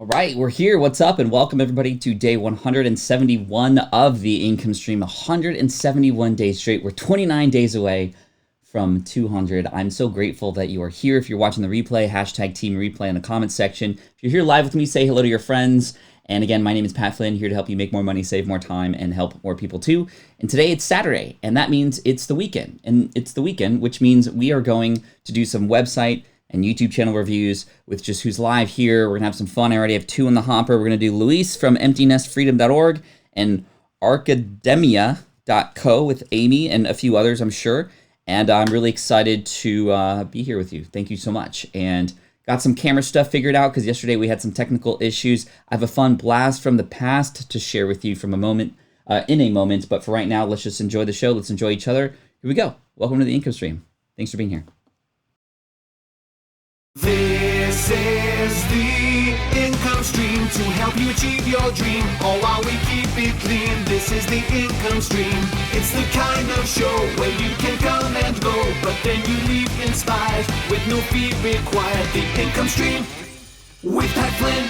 All right, we're here. What's up? And welcome everybody to day 171 of the income stream. 171 days straight. We're 29 days away from 200. I'm so grateful that you are here. If you're watching the replay, hashtag team replay in the comments section. If you're here live with me, say hello to your friends. And again, my name is Pat Flynn, here to help you make more money, save more time, and help more people too. And today it's Saturday, and that means it's the weekend. And it's the weekend, which means we are going to do some website and YouTube channel reviews with just who's live here. We're gonna have some fun. I already have two in the hopper. We're gonna do Luis from EmptyNestFreedom.org and Archidemia.co with Amy and a few others, I'm sure. And I'm really excited to be here with you. Thank you so much. And got some camera stuff figured out because yesterday we had some technical issues. I have a fun blast from the past to share with you from a moment, in a moment. But for right now, let's just enjoy the show. Let's enjoy each other. Here we go. Welcome to the income stream. Thanks for being here. This is the income stream to help you achieve your dream, all while we keep it clean. This is the income stream. It's the kind of show where you can come and go, but then you leave inspired with no fee required. The income stream with Pat Flynn.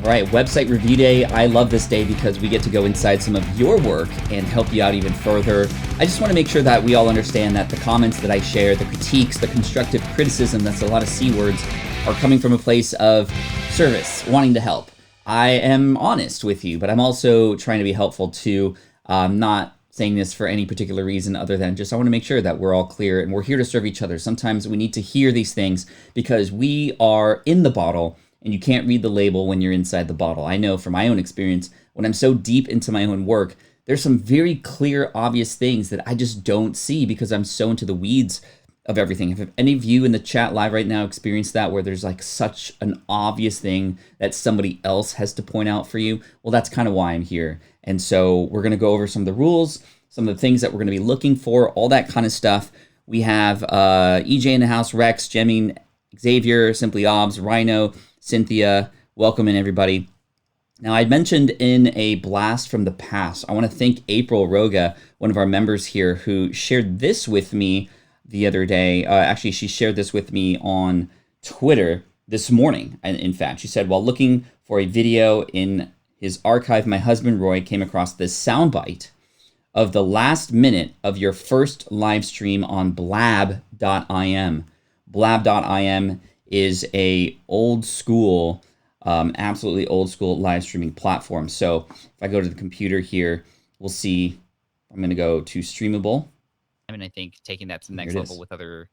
All right, website review day. I love this day because we get to go inside some of your work and help you out even further. I just want to make sure that we all understand that the comments that I share, the critiques, the constructive criticism, that's a lot of C words, are coming from a place of service, wanting to help. I am honest with you, but I'm also trying to be helpful too. I'm not saying this for any particular reason other than just I want to make sure that we're all clear and we're here to serve each other. Sometimes we need to hear these things because we are in the bottle and you can't read the label when you're inside the bottle. I know from my own experience, when I'm so deep into my own work, there's some very clear, obvious things that I just don't see because I'm so into the weeds of everything. If any of you in the chat live right now experienced that, where there's like such an obvious thing that somebody else has to point out for you, well, that's kind of why I'm here. And so we're gonna go over some of the rules, some of the things that we're gonna be looking for, all that kind of stuff. We have EJ in the house, Rex, Jemming, Xavier, Simply Obs, Rhino, Cynthia, welcome in everybody. Now I mentioned in a blast from the past, I want to thank April Roga, one of our members here, who shared this with me the other day. Actually, she shared this with me on Twitter this morning. And in fact, she said, while looking for a video in his archive, my husband Roy came across this soundbite of the last minute of your first live stream on blab.im. Blab.im is a old school, absolutely old school live streaming platform. So if I go to the computer here, we'll see, I'm going to go to Streamable. I mean, I think taking that to the next level with other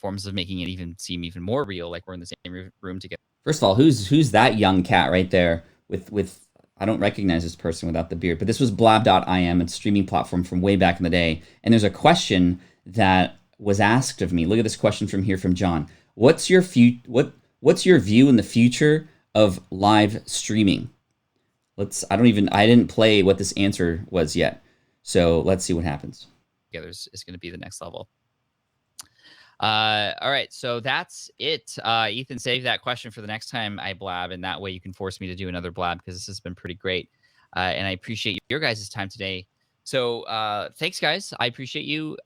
forms of making it even seem even more real, like we're in the same room together. First of all, who's that young cat right there with I don't recognize this person without the beard, but this was blab.im, it's a streaming platform from way back in the day. And there's a question that was asked of me. Look at this question from here from John. What's your view in the future of live streaming? I didn't play what this answer was yet. So let's see what happens. Together is going to be the next level. All right, so that's it. Ethan, save that question for the next time I blab, and that way you can force me to do another blab because this has been pretty great. And I appreciate your guys' time today. So thanks, guys. I appreciate you.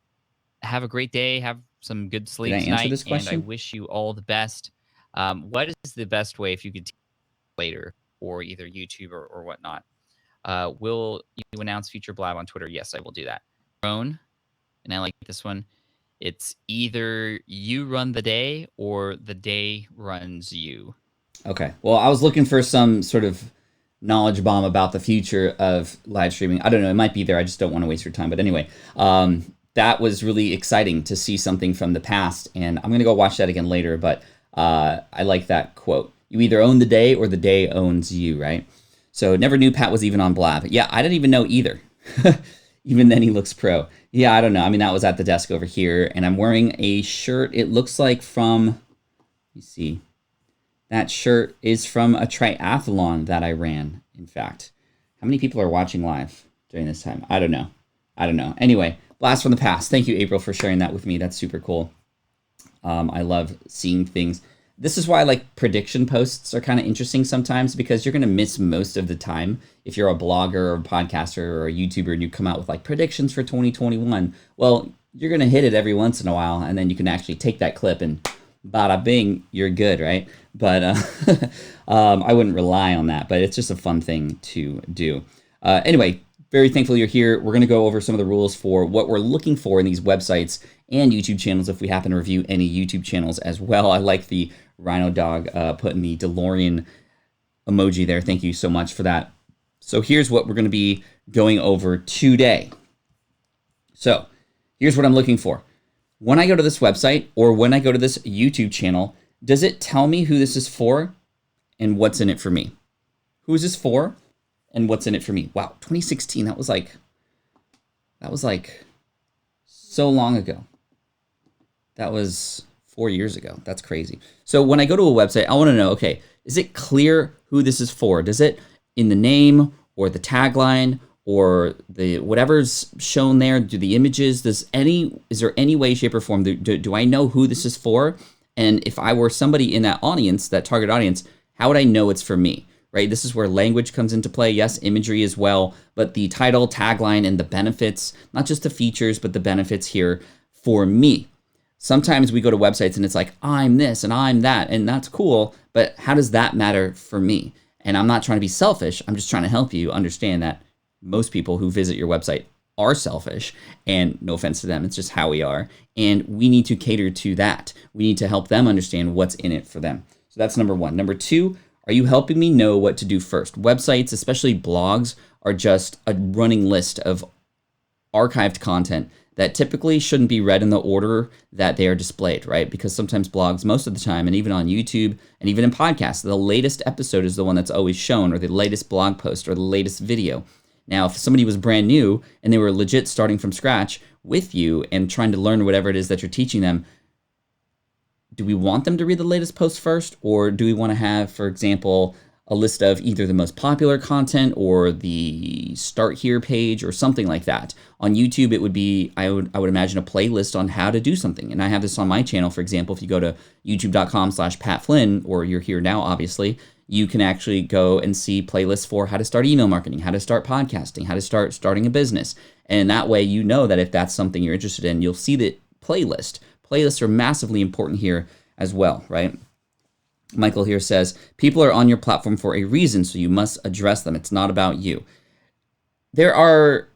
Have a great day. Have some good sleep tonight, and I wish you all the best. What is the best way if you could later, or either YouTube or whatnot? Will you announce future blab on Twitter? Yes, I will do that. And I like this one. It's either you run the day or the day runs you. Okay. Well, I was looking for some sort of knowledge bomb about the future of live streaming. I don't know. It might be there. I just don't want to waste your time. But anyway, that was really exciting to see something from the past, and I'm going to go watch that again later, but I like that quote. You either own the day or the day owns you, right? So never knew Pat was even on Blab. Yeah, I didn't even know either. Even then he looks pro. Yeah, I don't know. I mean, that was at the desk over here, and I'm wearing a shirt. It looks like from, let me see. That shirt is from a triathlon that I ran, in fact. How many people are watching live during this time? I don't know. Anyway, blast from the past. Thank you, April, for sharing that with me. That's super cool. I love seeing things. This is why like prediction posts are kind of interesting sometimes, because you're going to miss most of the time. If you're a blogger or a podcaster or a YouTuber and you come out with like predictions for 2021, well, you're going to hit it every once in a while, and then you can actually take that clip and bada bing, you're good, right? But I wouldn't rely on that, but it's just a fun thing to do. Anyway, very thankful you're here. We're going to go over some of the rules for what we're looking for in these websites and YouTube channels if we happen to review any YouTube channels as well. I like the Rhino Dog putting the DeLorean emoji there. Thank you so much for that. So here's what we're going to be going over today. So here's what I'm looking for. When I go to this website or when I go to this YouTube channel, does it tell me who this is for and what's in it for me? Who is this for and what's in it for me? Wow, 2016, that was like so long ago. That was 4 years ago. That's crazy. So when I go to a website, I want to know, okay, is it clear who this is for? Does it in the name or the tagline or the whatever's shown there, do the images, is there any way, shape, or form, do I know who this is for? And if I were somebody in that audience, that target audience, how would I know it's for me, right? This is where language comes into play. Yes, imagery as well, but the title, tagline, and the benefits, not just the features, but the benefits here for me. Sometimes we go to websites and it's like, I'm this and I'm that, and that's cool, but how does that matter for me? And I'm not trying to be selfish. I'm just trying to help you understand that most people who visit your website are selfish, and no offense to them, it's just how we are. And we need to cater to that. We need to help them understand what's in it for them. So that's number one. Number two, are you helping me know what to do first? Websites, especially blogs, are just a running list of archived content that typically shouldn't be read in the order that they are displayed, right? Because sometimes blogs, most of the time, and even on YouTube and even in podcasts, the latest episode is the one that's always shown, or the latest blog post, or the latest video. Now, if somebody was brand new and they were legit starting from scratch with you and trying to learn whatever it is that you're teaching them, do we want them to read the latest post first? Or do we want to have, for example, a list of either the most popular content or the start here page or something like that? On YouTube, it would be, I would imagine, a playlist on how to do something. And I have this on my channel, for example. If you go to youtube.com/PatFlynn, or you're here now, obviously, you can actually go and see playlists for how to start email marketing, how to start podcasting, how to starting a business. And that way, you know that if that's something you're interested in, you'll see the playlist. Playlists are massively important here as well, right? Michael here says, people are on your platform for a reason, so you must address them. It's not about you. There are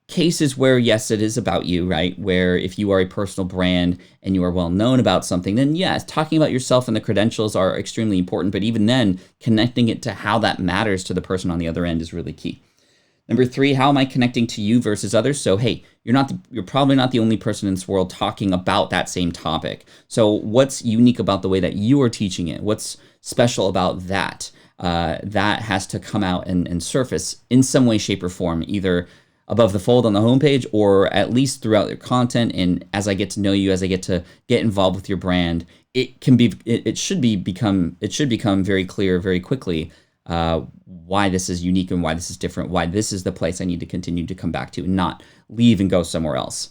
cases where, yes, it is about you, right? Where if you are a personal brand and you are well known about something, then yes, talking about yourself and the credentials are extremely important. But even then, connecting it to how that matters to the person on the other end is really key. Number three, how am I connecting to you versus others? So, hey, you're probably not the only person in this world talking about that same topic. So what's unique about the way that you are teaching it? What's special about that? That has to come out and surface in some way, shape, or form, either above the fold on the homepage or at least throughout your content. And as I get to know you, as I get to get involved with your brand, it should become very clear very quickly why this is unique and why this is different, why this is the place I need to continue to come back to and not leave and go somewhere else.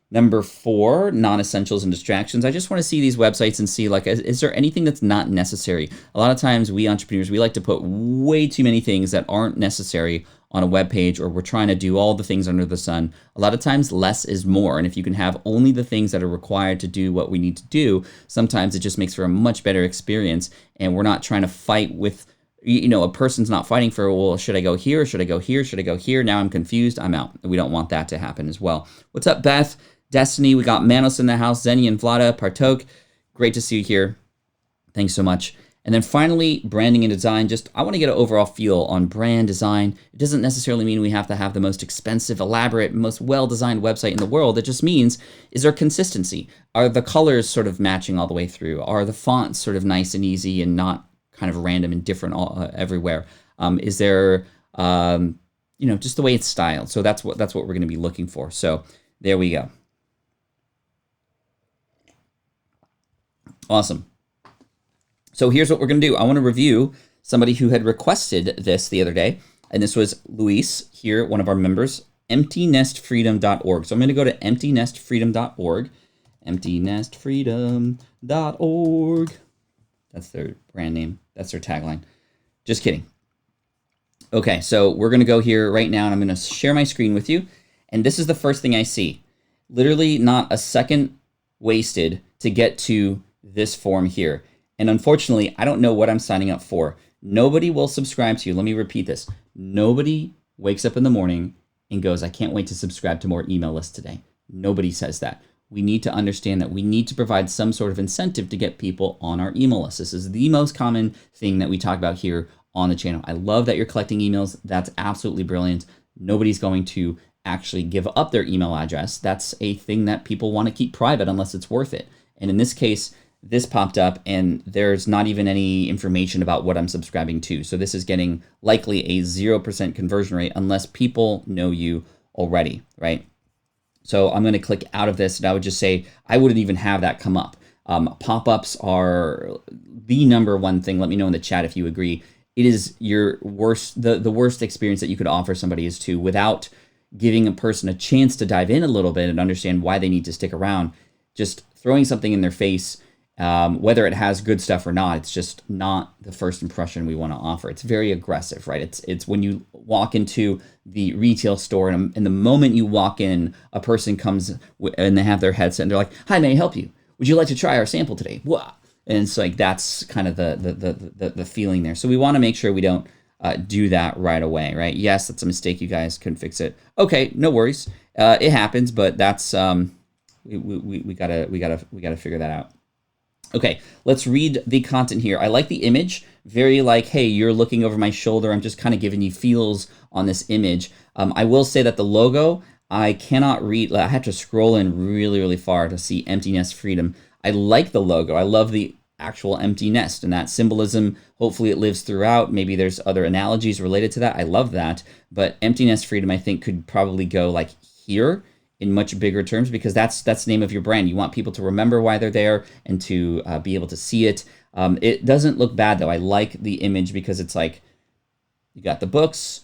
Number four, non-essentials and distractions. I just want to see these websites and see, like, is there anything that's not necessary? A lot of times we entrepreneurs, we like to put way too many things that aren't necessary on a web page, or we're trying to do all the things under the sun. A lot of times less is more. And if you can have only the things that are required to do what we need to do, sometimes it just makes for a much better experience. And we're not trying to fight with, a person's not fighting for, well, should I go here? Or should I go here? Should I go here? Now I'm confused. I'm out. We don't want that to happen as well. What's up, Beth? Destiny, we got Manos in the house, Zeni and Vlada, Partok. Great to see you here. Thanks so much. And then finally, branding and design. I want to get an overall feel on brand design. It doesn't necessarily mean we have to have the most expensive, elaborate, most well-designed website in the world. It just means, is there consistency? Are the colors sort of matching all the way through? Are the fonts sort of nice and easy and not kind of random and different everywhere? Is there, just the way it's styled? So that's what we're going to be looking for. So there we go. Awesome. So here's what we're going to do. I want to review somebody who had requested this the other day, and this was Luis here, one of our members, emptynestfreedom.org. So I'm going to go to emptynestfreedom.org, emptynestfreedom.org. That's their brand name. That's their tagline. Just kidding. Okay, so we're going to go here right now, and I'm going to share my screen with you. And this is the first thing I see. Literally not a second wasted to get to this form here. And unfortunately, I don't know what I'm signing up for. Nobody will subscribe to you. Let me repeat this. Nobody wakes up in the morning and goes, I can't wait to subscribe to more email lists today. Nobody says that. We need to understand that we need to provide some sort of incentive to get people on our email list. This is the most common thing that we talk about here on the channel. I love that you're collecting emails. That's absolutely brilliant. Nobody's going to actually give up their email address. That's a thing that people want to keep private unless it's worth it. And in this case, this popped up and there's not even any information about what I'm subscribing to. So this is getting likely a 0% conversion rate unless people know you already, right? So I'm going to click out of this and I would just say, I wouldn't even have that come up. Pop-ups are the number one thing. Let me know in the chat if you agree. It is your worst, the worst experience that you could offer somebody is to, without giving a person a chance to dive in a little bit and understand why they need to stick around, just throwing something in their face, whether it has good stuff or not, it's just not the first impression we want to offer. It's very aggressive, right? It's when you walk into the retail store and the moment you walk in, a person comes and they have their headset and they're like, hi, may I help you? Would you like to try our sample today? Wow. And it's like, that's kind of the feeling there. So we want to make sure we don't do that right away, right? Yes, that's a mistake. You guys couldn't fix it. Okay, no worries. It happens, but that's we gotta figure that out. Okay, let's read the content here. I like the image, very like, hey, you're looking over my shoulder. I'm just kind of giving you feels on this image. I will say that the logo, I cannot read. I have to scroll in really, really far to see empty nest freedom. I like the logo. I love the actual empty nest and that symbolism. Hopefully it lives throughout. Maybe there's other analogies related to that. I love that. But empty nest freedom, I think, could probably go like here in much bigger terms, because that's the name of your brand. You want people to remember why they're there and to be able to see it. It doesn't look bad though. I like the image because it's like, you got the books.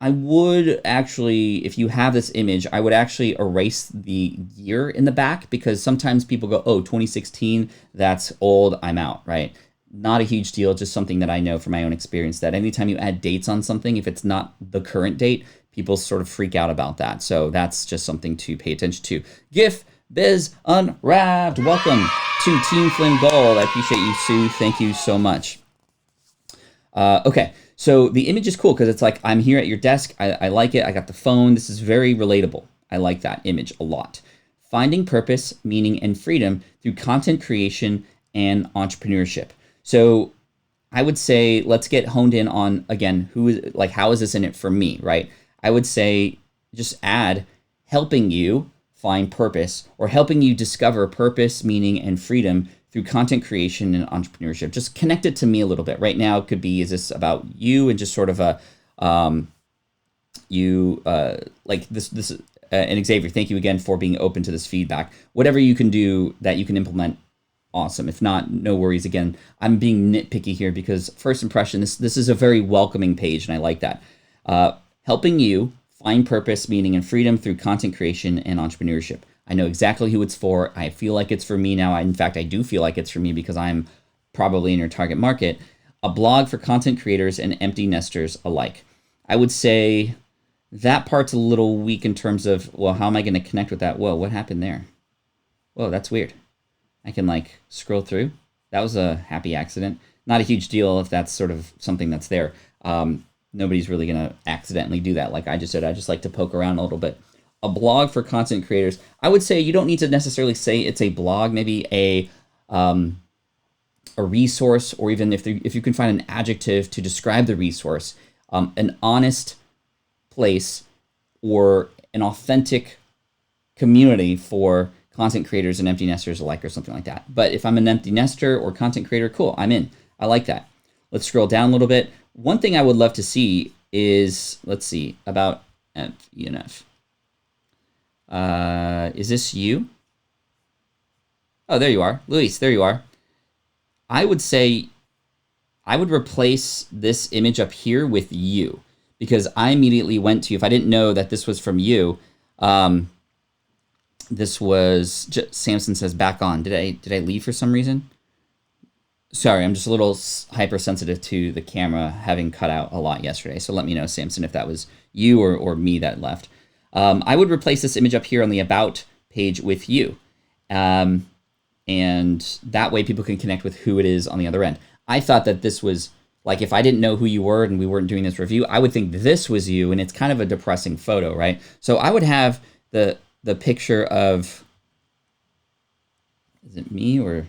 I would actually, if you have this image, I would actually erase the year in the back, because sometimes people go, oh, 2016, that's old, I'm out, right? Not a huge deal, just something that I know from my own experience, that anytime you add dates on something, if it's not the current date, people sort of freak out about that. So that's just something to pay attention to. GIF Biz Unwrapped, welcome to Team Flynn Gold. I appreciate you, Sue. Thank you so much. Okay. So the image is cool because it's like, I'm here at your desk. I like it. I got the phone. This is very relatable. I like that image a lot. Finding purpose, meaning, and freedom through content creation and entrepreneurship. So I would say, let's get honed in on, again, how is this in it for me, right? I would say just add helping you find purpose, or helping you discover purpose, meaning, and freedom through content creation and entrepreneurship. Just connect it to me a little bit. Right now, it could be, is this about you, and just sort of a, like this, and Xavier, thank you again for being open to this feedback. Whatever you can do that you can implement, awesome. If not, no worries. Again, I'm being nitpicky here because first impression, this is a very welcoming page, and I like that. Helping you find purpose, meaning, and freedom through content creation and entrepreneurship. I know exactly who it's for. I feel like it's for me now. In fact, I do feel like it's for me because I'm probably in your target market. A blog for content creators and empty nesters alike. I would say that part's a little weak in terms of, well, how am I going to connect with that? Whoa, what happened there? Whoa, that's weird. I can like scroll through. That was a happy accident. Not a huge deal if that's sort of something that's there. Nobody's really going to accidentally do that. Like I just said, I just like to poke around a little bit. A blog for content creators. I would say you don't need to necessarily say it's a blog, maybe a resource, or even if you can find an adjective to describe the resource, an honest place or an authentic community for content creators and empty nesters alike, or something like that. But if I'm an empty nester or content creator, cool, I'm in. I like that. Let's scroll down a little bit. One thing I would love to see is, let's see, about ENF. Is this you? Oh, there you are. Luis, there you are. I would say I would replace this image up here with you, because I immediately went to, if I didn't know that this was from you, this was, Samson says back on. Did I leave for some reason? Sorry, I'm just a little hypersensitive to the camera having cut out a lot yesterday. So let me know, Samson, if that was you or me that left. I would replace this image up here on the About page with you. And and that way people can connect with who it is on the other end. I thought that this was like, if I didn't know who you were and we weren't doing this review, I would think this was you, and it's kind of a depressing photo, right? So I would have the picture of, is it me or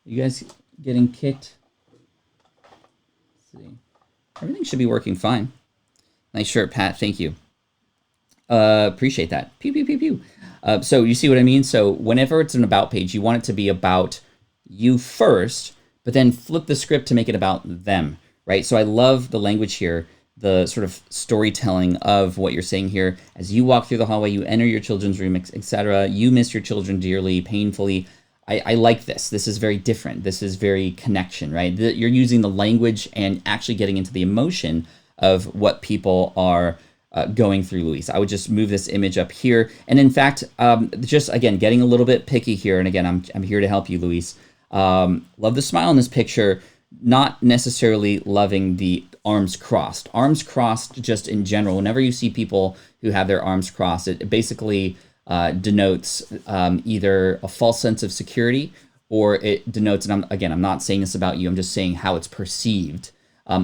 you guys getting kicked? Let's see. Everything should be working fine. Nice shirt, Pat. Thank you. Appreciate that. Pew, pew, pew, pew. So you see what I mean? So whenever it's an about page, you want it to be about you first, but then flip the script to make it about them, right? So I love the language here, the sort of storytelling of what you're saying here. As you walk through the hallway, you enter your children's room, etc. You miss your children dearly, painfully. I like this. This is very different. This is very connection, right? You're using the language and actually getting into the emotion of what people are going through, Luis. I would just move this image up here. And in fact, just again, getting a little bit picky here. And again, I'm here to help you, Luis. Love the smile in this picture, not necessarily loving the arms crossed. Arms crossed just in general. Whenever you see people who have their arms crossed, it basically denotes either a false sense of security, or it denotes, and I'm not saying this about you, I'm just saying how it's perceived,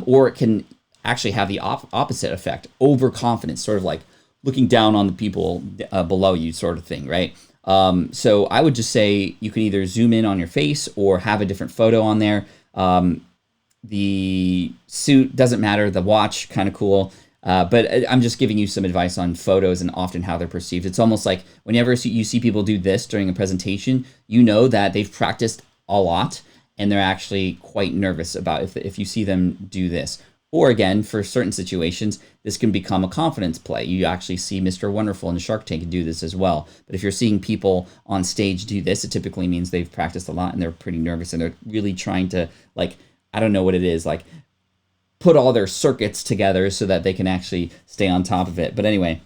or it can actually have the opposite effect, overconfidence, sort of like looking down on the people below you sort of thing, right? So I would just say you can either zoom in on your face or have a different photo on there. The suit doesn't matter, the watch, kind of cool. But I'm just giving you some advice on photos and often how they're perceived. It's almost like whenever you see people do this during a presentation, you know that they've practiced a lot and they're actually quite nervous about if you see them do this. Or again, for certain situations, this can become a confidence play. You actually see Mr. Wonderful and Shark Tank do this as well. But if you're seeing people on stage do this, it typically means they've practiced a lot and they're pretty nervous and they're really trying to, like, I don't know what it is, like put all their circuits together so that they can actually stay on top of it. But anyway,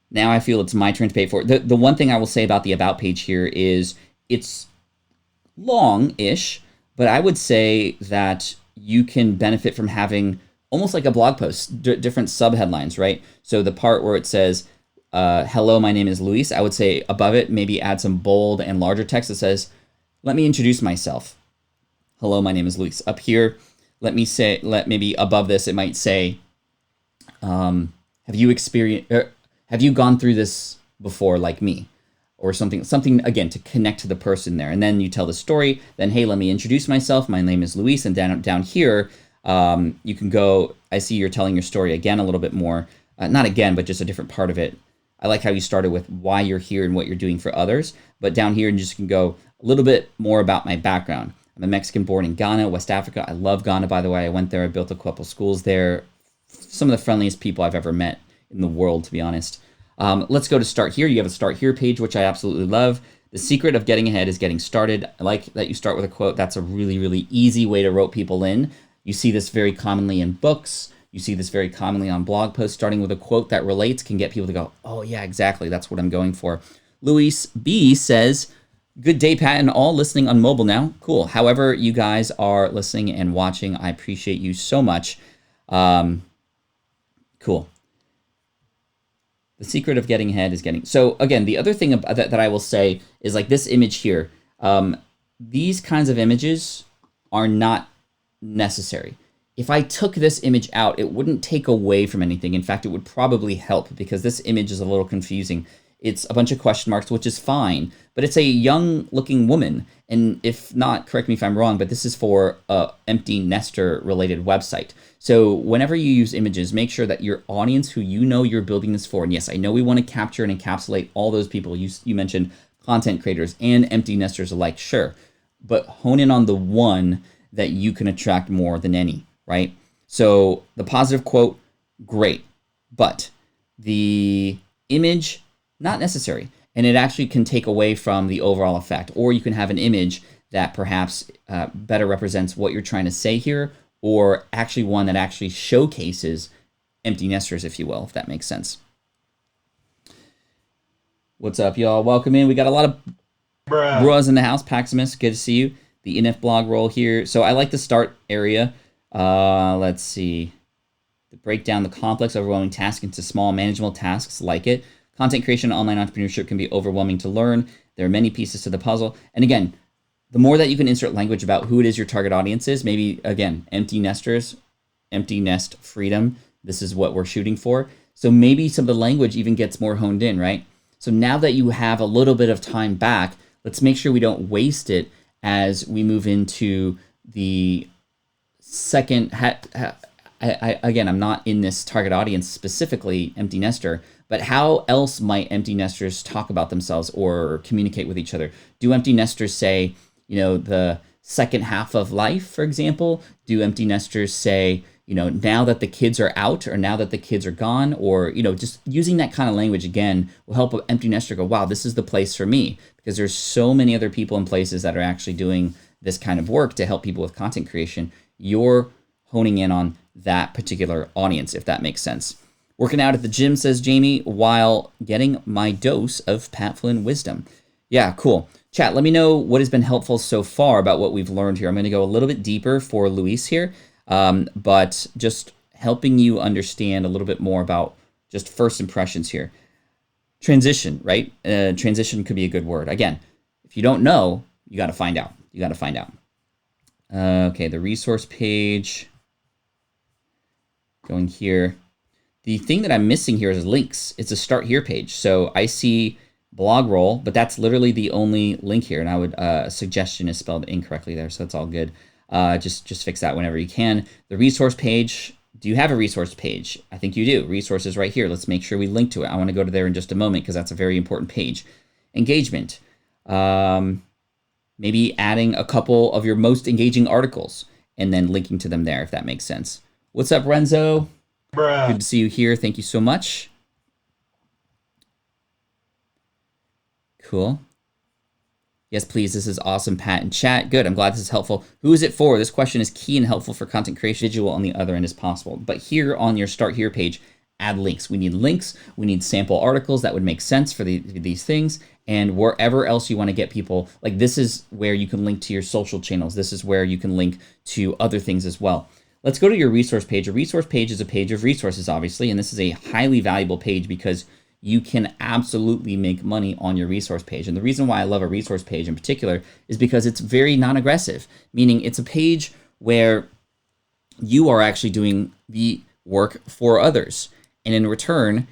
now I feel it's my turn to pay for it. The one thing I will say about the About page here is it's long-ish, but I would say that you can benefit from having almost like a blog post, different subheadlines, right? So the part where it says, hello, my name is Luis, I would say above it, maybe add some bold and larger text that says, let me introduce myself. Hello, my name is Luis. Up here, maybe above this, it might say, have you gone through this before like me? Or something again, to connect to the person there. And then you tell the story, then, hey, let me introduce myself. My name is Luis. And down here, you can go, I see you're telling your story again a little bit more. Not again, but just a different part of it. I like how you started with why you're here and what you're doing for others. But down here, you just can go a little bit more about my background. I'm a Mexican born in Ghana, West Africa. I love Ghana, by the way. I went there. I built a couple schools there. Some of the friendliest people I've ever met in the world, to be honest. Let's go to Start Here. You have a Start Here page, which I absolutely love. The secret of getting ahead is getting started. I like that you start with a quote. That's a really, really easy way to rope people in. You see this very commonly in books. You see this very commonly on blog posts. Starting with a quote that relates can get people to go, oh, yeah, exactly. That's what I'm going for. Luis B. says, good day, Pat, and all listening on mobile now. Cool. However you guys are listening and watching, I appreciate you so much. Cool. The secret of getting ahead is getting... So again, the other thing that I will say is like this image here. These kinds of images are not necessary. If I took this image out, it wouldn't take away from anything. In fact, it would probably help because this image is a little confusing. It's a bunch of question marks, which is fine, but it's a young looking woman. And if not, correct me if I'm wrong, but this is for a empty nester related website. So whenever you use images, make sure that your audience who you know you're building this for, and yes, I know we want to capture and encapsulate all those people. You mentioned content creators and empty nesters alike, sure, but hone in on the one that you can attract more than any, right? So the positive quote, great, but the image, not necessary. And it actually can take away from the overall effect. Or you can have an image that perhaps better represents what you're trying to say here, or actually one that actually showcases empty nesters, if you will, if that makes sense. What's up, y'all? Welcome in. We got a lot of bros in the house. Paximus, good to see you. The NF blog roll here. So I like the start area. Let's see. To break down the complex, overwhelming task into small, manageable tasks, like it. Content creation and online entrepreneurship can be overwhelming to learn. There are many pieces to the puzzle. And again, the more that you can insert language about who it is your target audience is, maybe, again, empty nesters, empty nest freedom, this is what we're shooting for. So maybe some of the language even gets more honed in, right? So now that you have a little bit of time back, let's make sure we don't waste it as we move into the second. Again, I'm not in this target audience specifically, empty nester, but how else might empty nesters talk about themselves or communicate with each other? Do empty nesters say, the second half of life, for example? Do empty nesters say, now that the kids are out, or now that the kids are gone, or, just using that kind of language again will help an empty nester go, wow, this is the place for me, because there's so many other people and places that are actually doing this kind of work to help people with content creation. You're honing in on that particular audience, if that makes sense. Working out at the gym, says Jamie, while getting my dose of Pat Flynn wisdom. Yeah, cool. Chat, let me know what has been helpful so far about what we've learned here. I'm going to go a little bit deeper for Luis here, but just helping you understand a little bit more about just first impressions here. Transition, right? Transition could be a good word. Again, if you don't know, you got to find out. Okay, the resource page. Going here. The thing that I'm missing here is links. It's a start here page. So I see blog roll, but that's literally the only link here. And I would, suggestion is spelled incorrectly there, so that's all good. Just fix that whenever you can. The resource page. Do you have a resource page? I think you do. Resources right here. Let's make sure we link to it. I want to go to there in just a moment because that's a very important page. Engagement. Maybe adding a couple of your most engaging articles and then linking to them there, if that makes sense. What's up, Renzo? Bruh. Good to see you here. Thank you so much. Cool. Yes, please. This is awesome, Pat in chat. Good. I'm glad this is helpful. Who is it for? This question is key and helpful for content creation. Visual on the other end is possible. But here on your Start Here page, add links. We need links. We need sample articles that would make sense for these things. And wherever else you want to get people, like this is where you can link to your social channels. This is where you can link to other things as well. Let's go to your resource page. A resource page is a page of resources, obviously. And this is a highly valuable page because you can absolutely make money on your resource page. And the reason why I love a resource page in particular is because it's very non-aggressive, meaning it's a page where you are actually doing the work for others. And in return,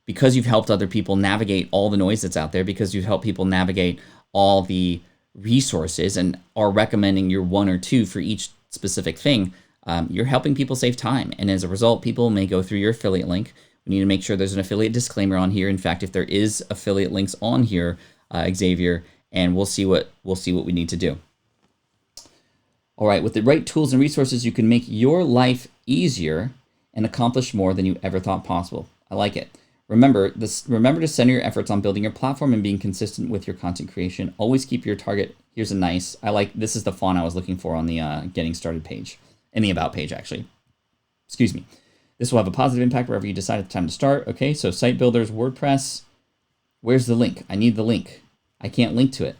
because you've helped other people navigate all the noise that's out there, because you've helped people navigate all the resources and are recommending your one or two for each specific thing, you're helping people save time. And as a result, people may go through your affiliate link. We need to make sure there's an affiliate disclaimer on here. In fact, if there is affiliate links on here, Xavier, and we'll see what we need to do. All right, with the right tools and resources, you can make your life easier and accomplish more than you ever thought possible. I like it. Remember to center your efforts on building your platform and being consistent with your content creation. Always keep your target. Here's a nice, this is the font I was looking for on the getting started page, in the about page actually. Excuse me. This will have a positive impact wherever you decide it's time to start. Okay, so site builders, WordPress. Where's the link? I need the link. I can't link to it.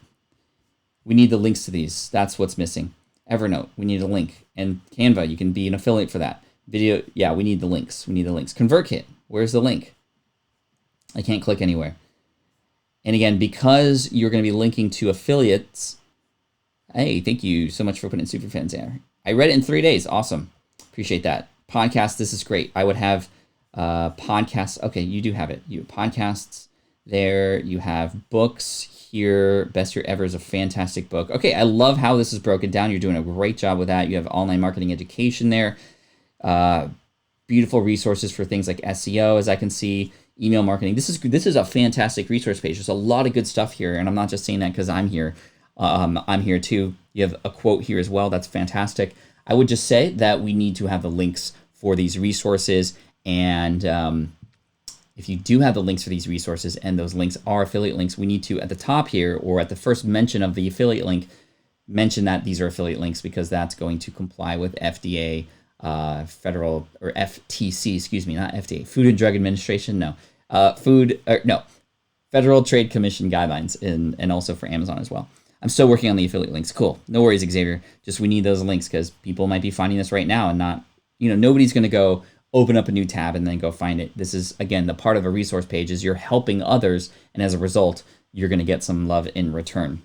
We need the links to these. That's what's missing. Evernote, we need a link. And Canva, you can be an affiliate for that. Video, yeah, we need the links. ConvertKit, where's the link? I can't click anywhere. And again, because you're going to be linking to affiliates, hey, thank you so much for putting super fans there. I read it in 3 days. Awesome. Appreciate that. Podcast, this is great. I would have podcasts. Okay, you do have it. You have podcasts there. You have books here. Best Year Ever is a fantastic book. Okay, I love how this is broken down. You're doing a great job with that. You have online marketing education there. Beautiful resources for things like SEO, as I can see. Email marketing. This is a fantastic resource page. There's a lot of good stuff here, and I'm not just saying that because I'm here. I'm here too. You have a quote here as well. That's fantastic. I would just say that we need to have the links for these resources, and if you do have the links for these resources and those links are affiliate links, we need to, at the top here or at the first mention of the affiliate link, mention that these are affiliate links because that's going to comply with FDA, federal, or FTC, excuse me, not FDA, Food and Drug Administration, no. Federal Trade Commission guidelines, and also for Amazon as well. I'm still working on the affiliate links. Cool. No worries, Xavier. Just we need those links because people might be finding this right now and not, nobody's going to go open up a new tab and then go find it. This is, again, the part of a resource page is you're helping others, and as a result, you're going to get some love in return.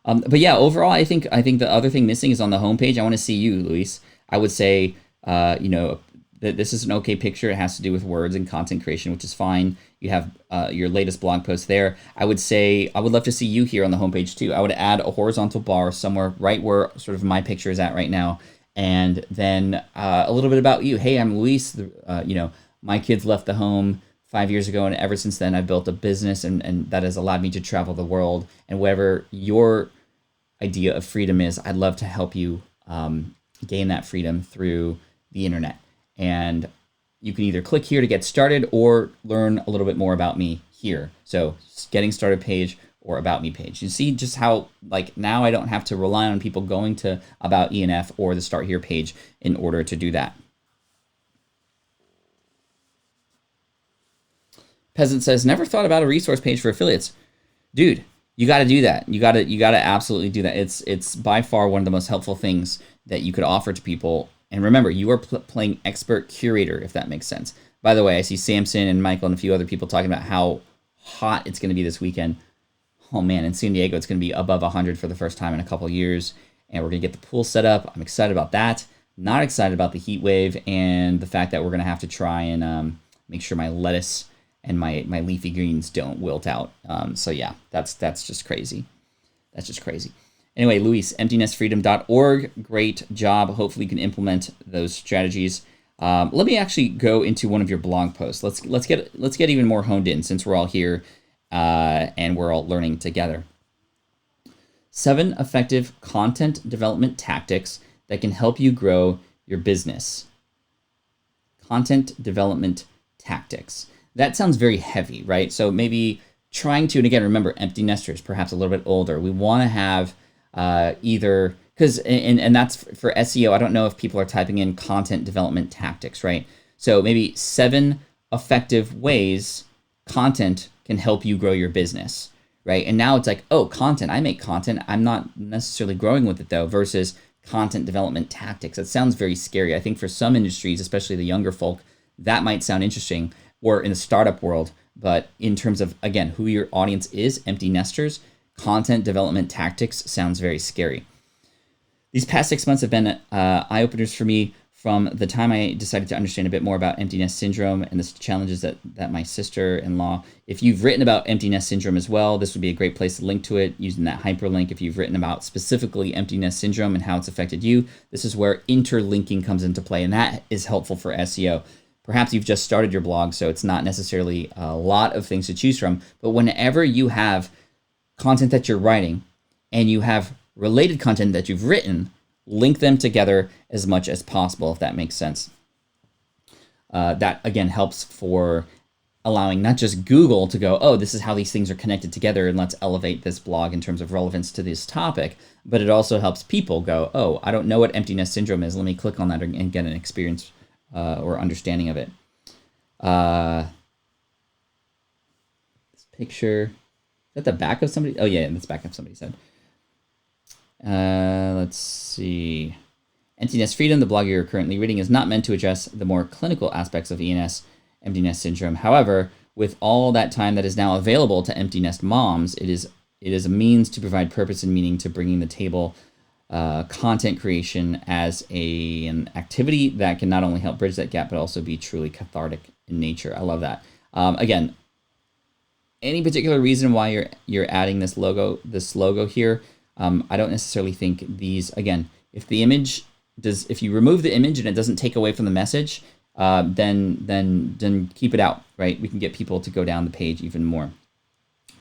But yeah, overall, I think the other thing missing is on the homepage. I want to see you, Luis. I would say, you know, that this is an okay picture. It has to do with words and content creation, which is fine. You have your latest blog post there. I would say I would love to see you here on the homepage too. I would add a horizontal bar somewhere right where sort of my picture is at right now, and then a little bit about you. Hey, I'm Luis. You know, my kids left the home 5 years ago, and ever since then, I've built a business, and that has allowed me to travel the world. And whatever your idea of freedom is, I'd love to help you gain that freedom through the internet. And you can either click here to get started or learn a little bit more about me here. So getting started page or about me page. You see just how, like, now I don't have to rely on people going to about ENF or the start here page in order to do that. Peasant says, never thought about a resource page for affiliates. Dude, you got to do that. You got to absolutely do that. It's by far one of the most helpful things that you could offer to people. And remember, you are playing expert curator, if that makes sense. By the way, I see Samson and Michael and a few other people talking about how hot it's going to be this weekend. Oh man, in San Diego, it's going to be above 100 for the first time in a couple of years. And we're going to get the pool set up. I'm excited about that. Not excited about the heat wave and the fact that we're going to have to try and make sure my lettuce and my leafy greens don't wilt out. So yeah, that's just crazy. That's just crazy. Anyway, Luis, emptynestfreedom.org. Great job. Hopefully you can implement those strategies. Let me actually go into one of your blog posts. Let's get even more honed in since we're all here and we're all learning together. 7 effective content development tactics that can help you grow your business. Content development tactics. That sounds very heavy, right? So maybe trying to, and again, remember, empty nesters, perhaps a little bit older. We want to have either, because, and that's for SEO. I don't know if people are typing in content development tactics, right? So maybe 7 effective ways content can help you grow your business, right? And now it's like, oh, content, I make content. I'm not necessarily growing with it though, versus content development tactics. That sounds very scary. I think for some industries, especially the younger folk, that might sound interesting, or in the startup world. But in terms of, again, who your audience is, empty nesters, content development tactics sounds very scary. These past 6 months have been eye-openers for me from the time I decided to understand a bit more about empty nest syndrome and the challenges that my sister-in-law, if you've written about empty nest syndrome as well, this would be a great place to link to it using that hyperlink. If you've written about specifically empty nest syndrome and how it's affected you, this is where interlinking comes into play, and that is helpful for SEO. Perhaps you've just started your blog, so it's not necessarily a lot of things to choose from, but whenever you have content that you're writing and you have related content that you've written, link them together as much as possible, if that makes sense. That, again, helps for allowing not just Google to go, oh, this is how these things are connected together, and let's elevate this blog in terms of relevance to this topic, but it also helps people go, oh, I don't know what empty nest syndrome is. Let me click on that and get an experience or understanding of it. This picture, is that the back of somebody? Oh yeah, that's the back of somebody's head. Let's see. Empty Nest Freedom, the blog you're currently reading, is not meant to address the more clinical aspects of ENS, empty nest syndrome. However, with all that time that is now available to empty nest moms, it is a means to provide purpose and meaning to bringing the table content creation as an activity that can not only help bridge that gap, but also be truly cathartic in nature. I love that. Again, any particular reason why you're adding this logo here? I don't necessarily think these, again, if you remove the image and it doesn't take away from the message, then keep it out, right? We can get people to go down the page even more.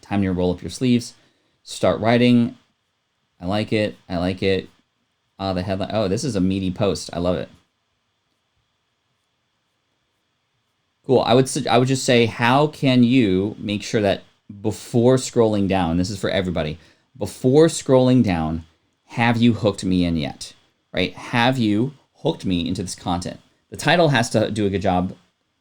Time to roll up your sleeves, start writing. I like it. The headline. Oh, this is a meaty post. I love it. Cool. I would just say, how can you make sure that before scrolling down, this is for everybody, before scrolling down, have you hooked me in yet? Right? Have you hooked me into this content? The title has to do a good job,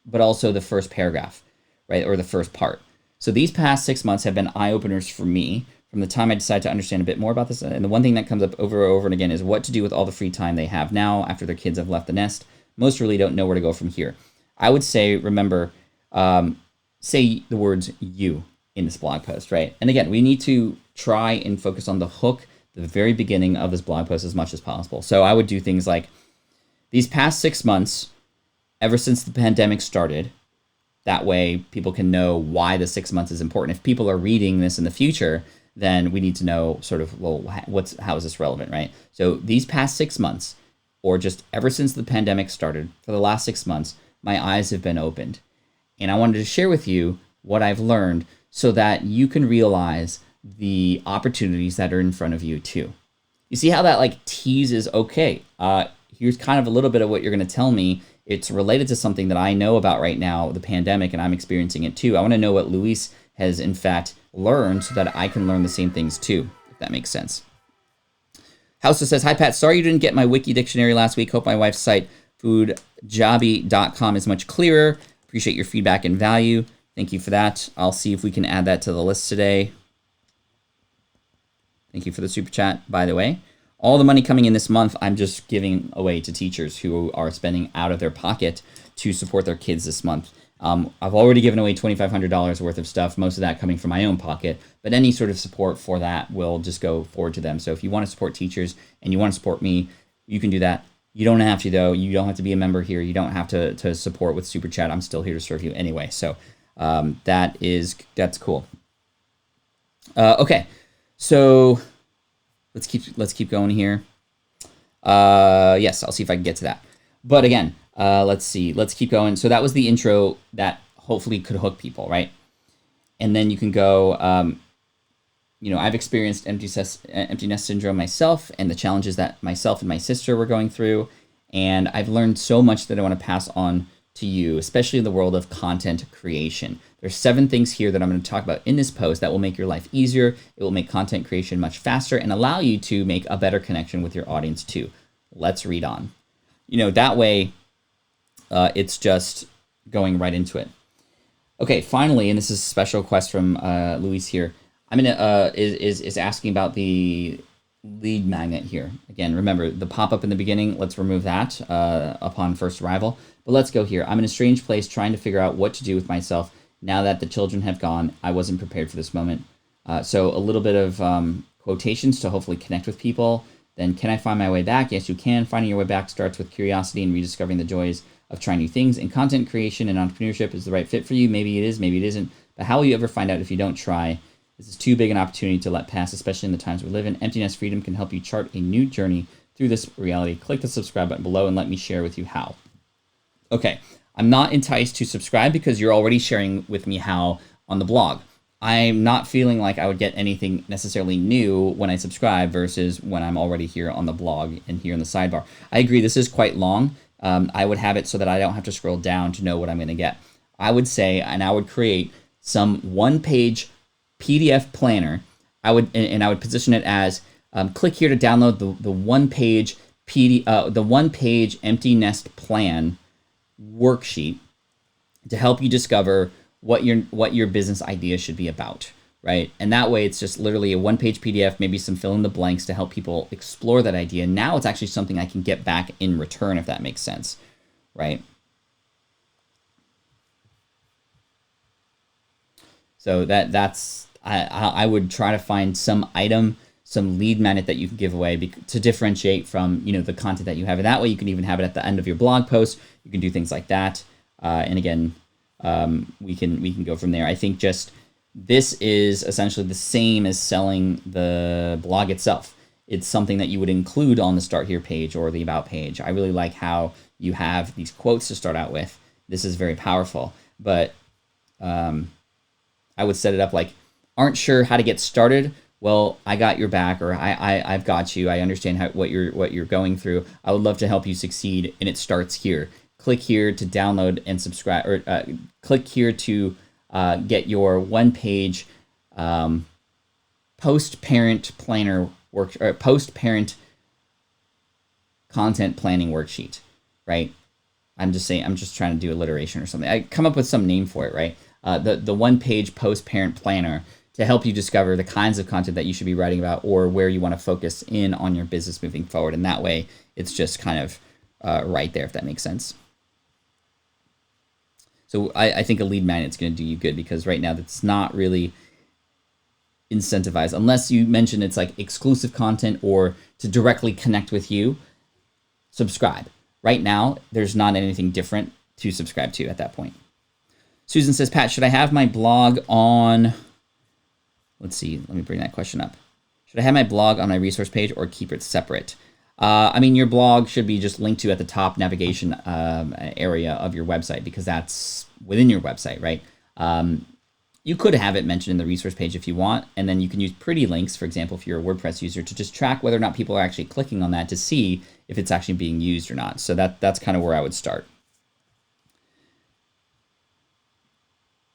but also the first paragraph, right? Or the first part. So these past 6 months have been eye-openers for me from the time I decided to understand a bit more about this. And the one thing that comes up over and over and again is what to do with all the free time they have now after their kids have left the nest. most really don't know where to go from here. I would say, remember, say the words you in this blog post, right? And again, we need to try and focus on the hook, the very beginning of this blog post as much as possible. So I would do things like, these past 6 months, ever since the pandemic started, that way people can know why the 6 months is important. If people are reading this in the future, then we need to know sort of, well, how is this relevant, right? So these past 6 months, or just ever since the pandemic started, for the last 6 months, my eyes have been opened. And I wanted to share with you what I've learned so that you can realize the opportunities that are in front of you too. You see how that like teases, okay, here's kind of a little bit of what you're going to tell me. It's related to something that I know about right now, the pandemic, and I'm experiencing it too. I want to know what Luis has in fact learned so that I can learn the same things too, if that makes sense. Hausa says, hi Pat, sorry you didn't get my wiki dictionary last week. Hope my wife's site, foodjabi.com, is much clearer. Appreciate your feedback and value. Thank you for that. I'll see if we can add that to the list today. Thank you for the super chat, by the way. All the money coming in this month, I'm just giving away to teachers who are spending out of their pocket to support their kids this month. I've already given away $2,500 worth of stuff, most of that coming from my own pocket, but any sort of support for that will just go forward to them. So if you want to support teachers and you want to support me, you can do that. You don't have to, though. You don't have to be a member here. You don't have to support with Super Chat. I'm still here to serve you anyway. So that's cool. Okay, so let's keep going here. Yes, I'll see if I can get to that. But again, let's see. Let's keep going. So that was the intro that hopefully could hook people, right? And then you can go, I've experienced empty nest syndrome myself and the challenges that myself and my sister were going through. And I've learned so much that I want to pass on to you, especially in the world of content creation. There's 7 things here that I'm going to talk about in this post that will make your life easier. It will make content creation much faster and allow you to make a better connection with your audience too. Let's read on. That way, it's just going right into it. Okay, finally, and this is a special request from Luis here. I'm gonna is asking about the lead magnet here. Again, remember the pop-up in the beginning. Let's remove that upon first arrival. But let's go here. I'm in a strange place trying to figure out what to do with myself now that the children have gone. I wasn't prepared for this moment. So a little bit of quotations to hopefully connect with people. Then, can I find my way back? Yes, you can. Finding your way back starts with curiosity and rediscovering the joys of trying new things. And content creation and entrepreneurship is the right fit for you. Maybe it is, maybe it isn't. But how will you ever find out if you don't try? This is too big an opportunity to let pass, especially in the times we live in. Empty Nest Freedom can help you chart a new journey through this reality. Click the subscribe button below and let me share with you how. Okay, I'm not enticed to subscribe because you're already sharing with me how on the blog. I'm not feeling like I would get anything necessarily new when I subscribe versus when I'm already here on the blog and here in the sidebar. I agree, this is quite long. I would have it so that I don't have to scroll down to know what I'm going to get. I would say, and I would create some one-page PDF planner. I would position it as click here to download the one-page empty nest plan worksheet to help you discover what your business idea should be about, right? And that way it's just literally a one-page PDF, maybe some fill in the blanks to help people explore that idea. Now it's actually something I can get back in return, if that makes sense, right? So that's I would try to find some item, some lead magnet that you can give away to differentiate from the content that you have. And that way you can even have it at the end of your blog post. You can do things like that. And again, we can go from there. I think just this is essentially the same as selling the blog itself. It's something that you would include on the Start Here page or the About page. I really like how you have these quotes to start out with. This is very powerful. But I would set it up like, aren't sure how to get started? Well, I got your back, or I've got you. I understand what you're going through. I would love to help you succeed, and it starts here. Click here to download and subscribe, or click here to get your one-page post-parent planner post-parent content planning worksheet, right? I'm just trying to do alliteration or something. I come up with some name for it, right? The one-page post-parent planner to help you discover the kinds of content that you should be writing about or where you want to focus in on your business moving forward. And that way, it's just kind of right there, if that makes sense. So I think a lead magnet's going to do you good, because right now that's not really incentivized unless you mention it's like exclusive content or to directly connect with you. Subscribe. Right now, there's not anything different to subscribe to at that point. Susan says, Pat, should I have my blog on... Let's see. Let me bring that question up. Should I have my blog on my resource page or keep it separate? I mean, your blog should be just linked to at the top navigation area of your website, because that's within your website, right? You could have it mentioned in the resource page if you want, and then you can use pretty links, for example, if you're a WordPress user, to just track whether or not people are actually clicking on that to see if it's actually being used or not. So that's kind of where I would start.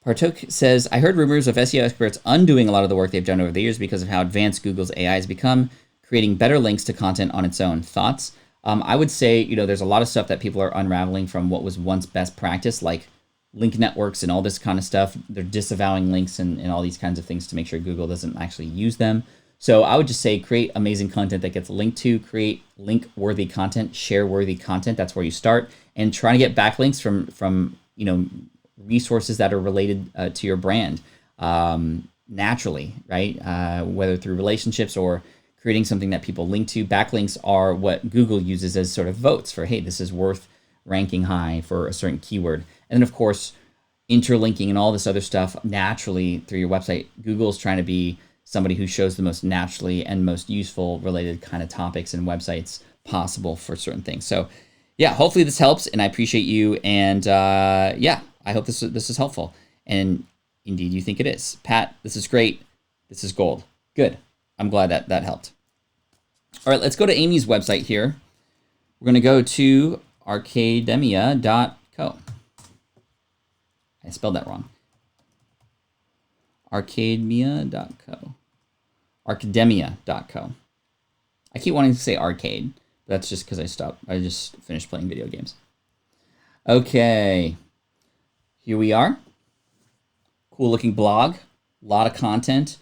Partok says, I heard rumors of SEO experts undoing a lot of the work they've done over the years because of how advanced Google's AI has become, creating better links to content on its own. Thoughts? I would say, there's a lot of stuff that people are unraveling from what was once best practice, like link networks and all this kind of stuff. They're disavowing links and all these kinds of things to make sure Google doesn't actually use them. So I would just say create amazing content that gets linked to, create link-worthy content, share-worthy content. That's where you start, and try to get backlinks from resources that are related to your brand naturally, right? Whether through relationships or creating something that people link to. Backlinks are what Google uses as sort of votes for, hey, this is worth ranking high for a certain keyword. And then, of course, interlinking and all this other stuff naturally through your website. Google's trying to be somebody who shows the most naturally and most useful related kind of topics and websites possible for certain things. So yeah, hopefully this helps, and I appreciate you. And yeah, I hope this is helpful. And indeed, you think it is. Pat, this is great. This is gold. Good. I'm glad that helped. All right, let's go to Amy's website here. We're going to go to arcademia.co. I spelled that wrong. Arcademia.co. Arcademia.co. I keep wanting to say arcade, but that's just because I just finished playing video games. Okay. Here we are. Cool looking blog. A lot of content.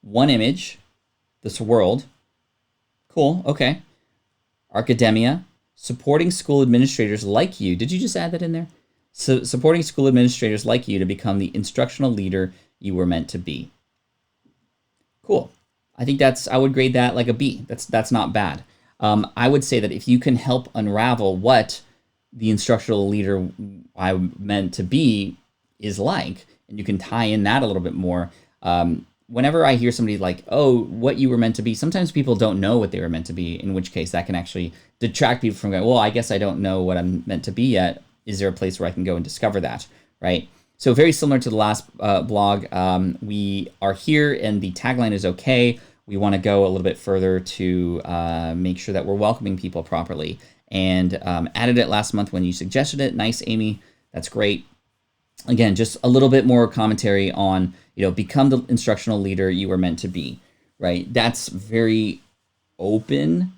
One image. This world. Cool. Okay. Arcademia. Supporting school administrators like you. Did you just add that in there? So supporting school administrators like you to become the instructional leader you were meant to be. Cool. I think I would grade that like a B. That's not bad. I would say that if you can help unravel what the instructional leader I meant to be is like, and you can tie in that a little bit more. Whenever I hear somebody like, oh, what you were meant to be, sometimes people don't know what they were meant to be, in which case that can actually detract people from going, well, I guess I don't know what I'm meant to be yet. Is there a place where I can go and discover that, right? So very similar to the last blog, we are here and the tagline is okay. We want to go a little bit further to make sure that we're welcoming people properly, and added it last month when you suggested it. Nice, Amy. That's great. Again, just a little bit more commentary on, become the instructional leader you were meant to be, right? That's very open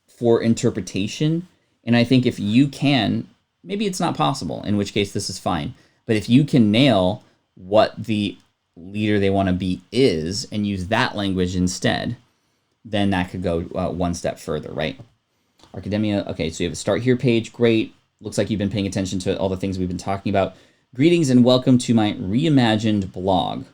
for interpretation. And I think if you can, maybe it's not possible, in which case this is fine. But if you can nail what the leader they want to be is and use that language instead, then that could go one step further, right? Arcademia, okay, so you have a Start Here page, great. Looks like you've been paying attention to all the things we've been talking about. Greetings and welcome to my reimagined blog.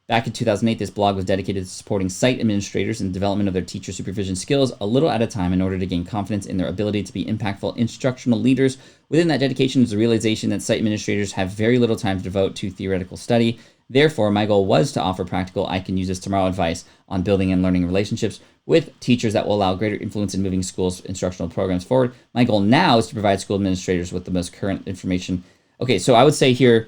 Back in 2008, this blog was dedicated to supporting site administrators in the development of their teacher supervision skills a little at a time in order to gain confidence in their ability to be impactful instructional leaders. Within that dedication is the realization that site administrators have very little time to devote to theoretical study. Therefore, my goal was to offer practical, I can use this tomorrow advice on building and learning relationships with teachers that will allow greater influence in moving schools' instructional programs forward. My goal now is to provide school administrators with the most current information. Okay, so I would say here,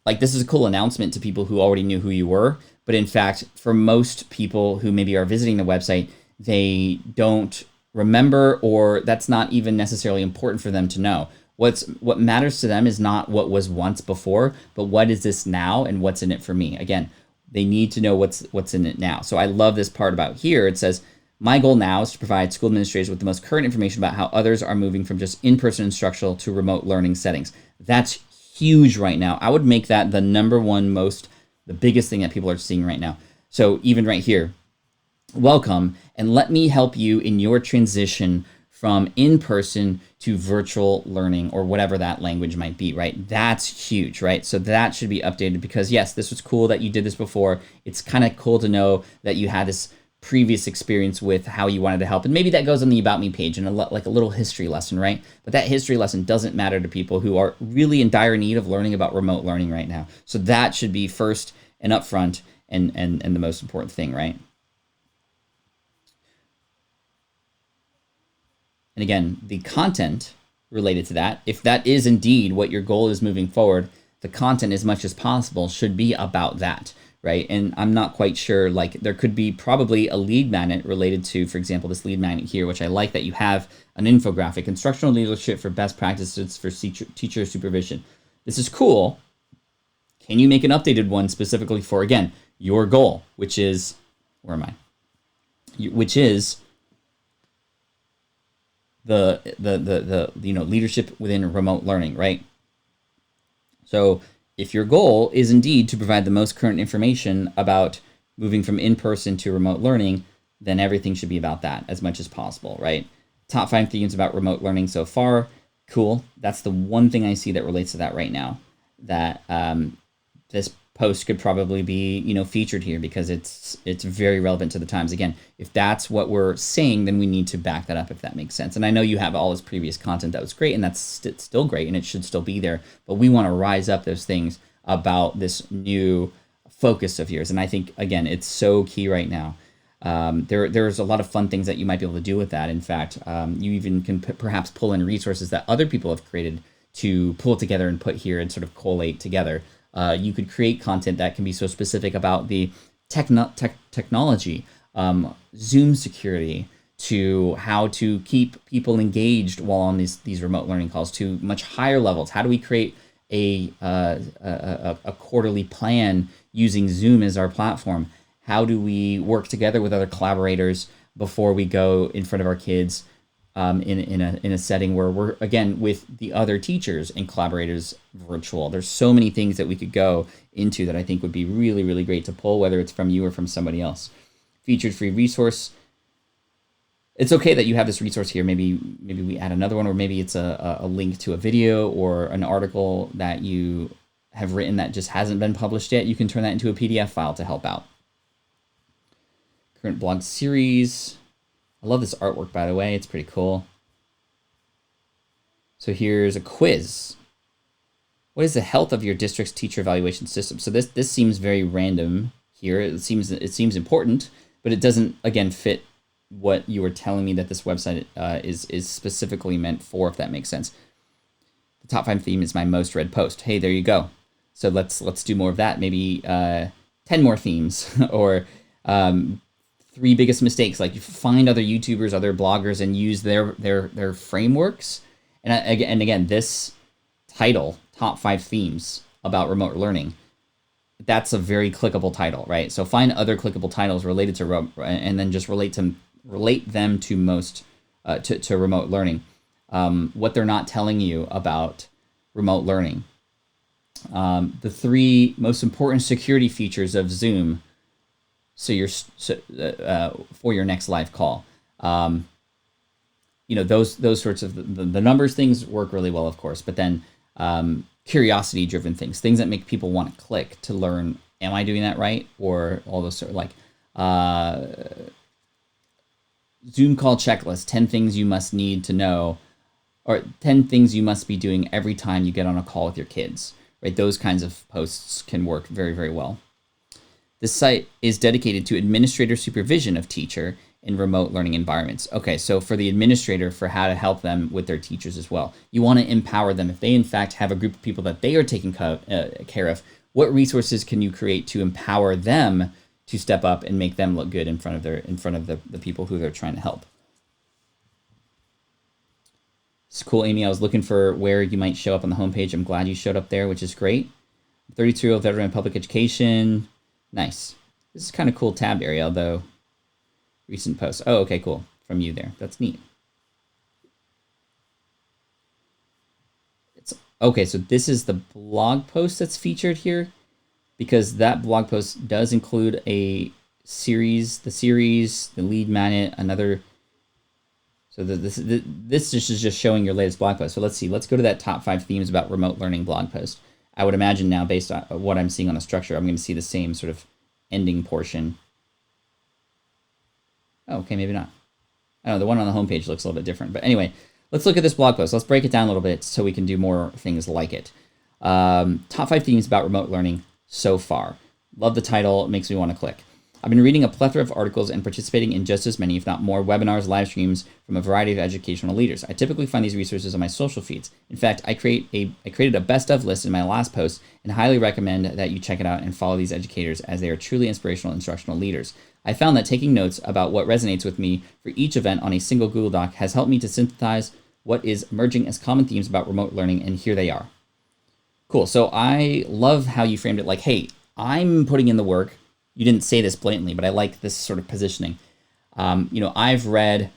like, this is a cool announcement to people who already knew who you were, but in fact, for most people who maybe are visiting the website, they don't remember, or that's not even necessarily important for them to know. What matters to them is not what was once before, but what is this now and what's in it for me. Again, they need to know what's in it now. So I love this part about here. It says, my goal now is to provide school administrators with the most current information about how others are moving from just in-person instructional to remote learning settings. That's huge right now. I would make that the number one the biggest thing that people are seeing right now. So even right here, welcome, and let me help you in your transition from in-person to virtual learning, or whatever that language might be, right? That's huge, right? So that should be updated, because yes, this was cool that you did this before. It's kind of cool to know that you had this previous experience with how you wanted to help. And maybe that goes on the About Me page and like a little history lesson, right? But that history lesson doesn't matter to people who are really in dire need of learning about remote learning right now. So that should be first and upfront and the most important thing, right? And again, the content related to that, if that is indeed what your goal is moving forward, the content as much as possible should be about that, right? And I'm not quite sure, like there could be probably a lead magnet related to, for example, this lead magnet here, which I like that you have an infographic, instructional leadership for best practices for teacher supervision. This is cool. Can you make an updated one specifically for, again, your goal, which is, where am I? Which is the leadership within remote learning, right? So if your goal is indeed to provide the most current information about moving from in-person to remote learning, then everything should be about that as much as possible, right? Top 5 themes about remote learning so far. Cool. That's the one thing I see that relates to that right now, that this post could probably be, featured here, because it's very relevant to the times. Again, if that's what we're saying, then we need to back that up, if that makes sense. And I know you have all this previous content that was great, and that's still great, and it should still be there, but we want to rise up those things about this new focus of yours. And I think, again, it's so key right now. There's a lot of fun things that you might be able to do with that. In fact, you even can perhaps pull in resources that other people have created to pull together and put here and sort of collate together. You could create content that can be so specific about the technology, Zoom security, to how to keep people engaged while on these remote learning calls, to much higher levels. How do we create a quarterly plan using Zoom as our platform? How do we work together with other collaborators before we go in front of our kids in a setting where we're, again, with the other teachers and collaborators virtual? There's so many things that we could go into that I think would be really, really great to pull, whether it's from you or from somebody else. Featured free resource. It's okay that you have this resource here. Maybe we add another one, or maybe it's a link to a video or an article that you have written that just hasn't been published yet. You can turn that into a PDF file to help out. Current blog series. I love this artwork, by the way. It's pretty cool. So here's a quiz. What is the health of your district's teacher evaluation system? So this seems very random here. It seems important, but it doesn't, again, fit what you were telling me that this website is specifically meant for, if that makes sense. The top 5 theme is my most read post. Hey, there you go. So let's do more of that. Maybe 10 more themes, or 3 biggest mistakes. Like, find other YouTubers, other bloggers, and use their frameworks. And again, this title, top 5 themes about remote learning, that's a very clickable title, right? So find other clickable titles related to and then just relate them to most to remote learning. What they're not telling you about remote learning. The 3 most important security features of Zoom. So for your next live call, those sorts of the numbers things work really well, of course. But then curiosity-driven things that make people want to click to learn. Am I doing that right? Or all those sort of like Zoom call checklist: 10 things you must need to know, or 10 things you must be doing every time you get on a call with your kids. Right? Those kinds of posts can work very, very well. This site is dedicated to administrator supervision of teacher in remote learning environments. Okay, so for the administrator, for how to help them with their teachers as well. You want to empower them. If they, in fact, have a group of people that they are taking care of, what resources can you create to empower them to step up and make them look good in front of the people who they're trying to help? It's cool, Amy. I was looking for where you might show up on the homepage. I'm glad you showed up there, which is great. 32-year-old veteran in public education. Nice. This is kind of cool tabbed area, though. Recent posts. Oh, okay, cool. From you there. That's neat. Okay, so this is the blog post that's featured here, because that blog post does include a series, the lead magnet, another So this is just showing your latest blog post. So let's see. Let's go to that top 5 themes about remote learning blog post. I would imagine now, based on what I'm seeing on the structure, I'm going to see the same sort of ending portion. Oh, okay, maybe not. I don't know, the one on the homepage looks a little bit different. But anyway, let's look at this blog post. Let's break it down a little bit so we can do more things like it. Top 5 themes about remote learning so far. Love the title. It makes me want to click. I've been reading a plethora of articles and participating in just as many, if not more, webinars, live streams from a variety of educational leaders. I typically find these resources on my social feeds. In fact, I created a best of list in my last post and highly recommend that you check it out and follow these educators as they are truly inspirational instructional leaders. I found that taking notes about what resonates with me for each event on a single Google Doc has helped me to synthesize what is emerging as common themes about remote learning, and here they are. Cool. So I love how you framed it like, hey, I'm putting in the work. You didn't say this blatantly, but I like this sort of positioning. I've read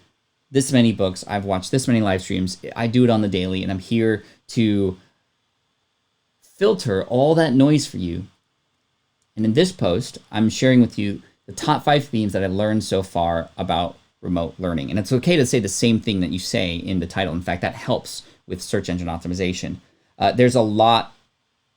this many books. I've watched this many live streams. I do it on the daily, and I'm here to filter all that noise for you. And in this post, I'm sharing with you the top 5 themes that I've learned so far about remote learning. And it's okay to say the same thing that you say in the title. In fact, that helps with search engine optimization. There's a lot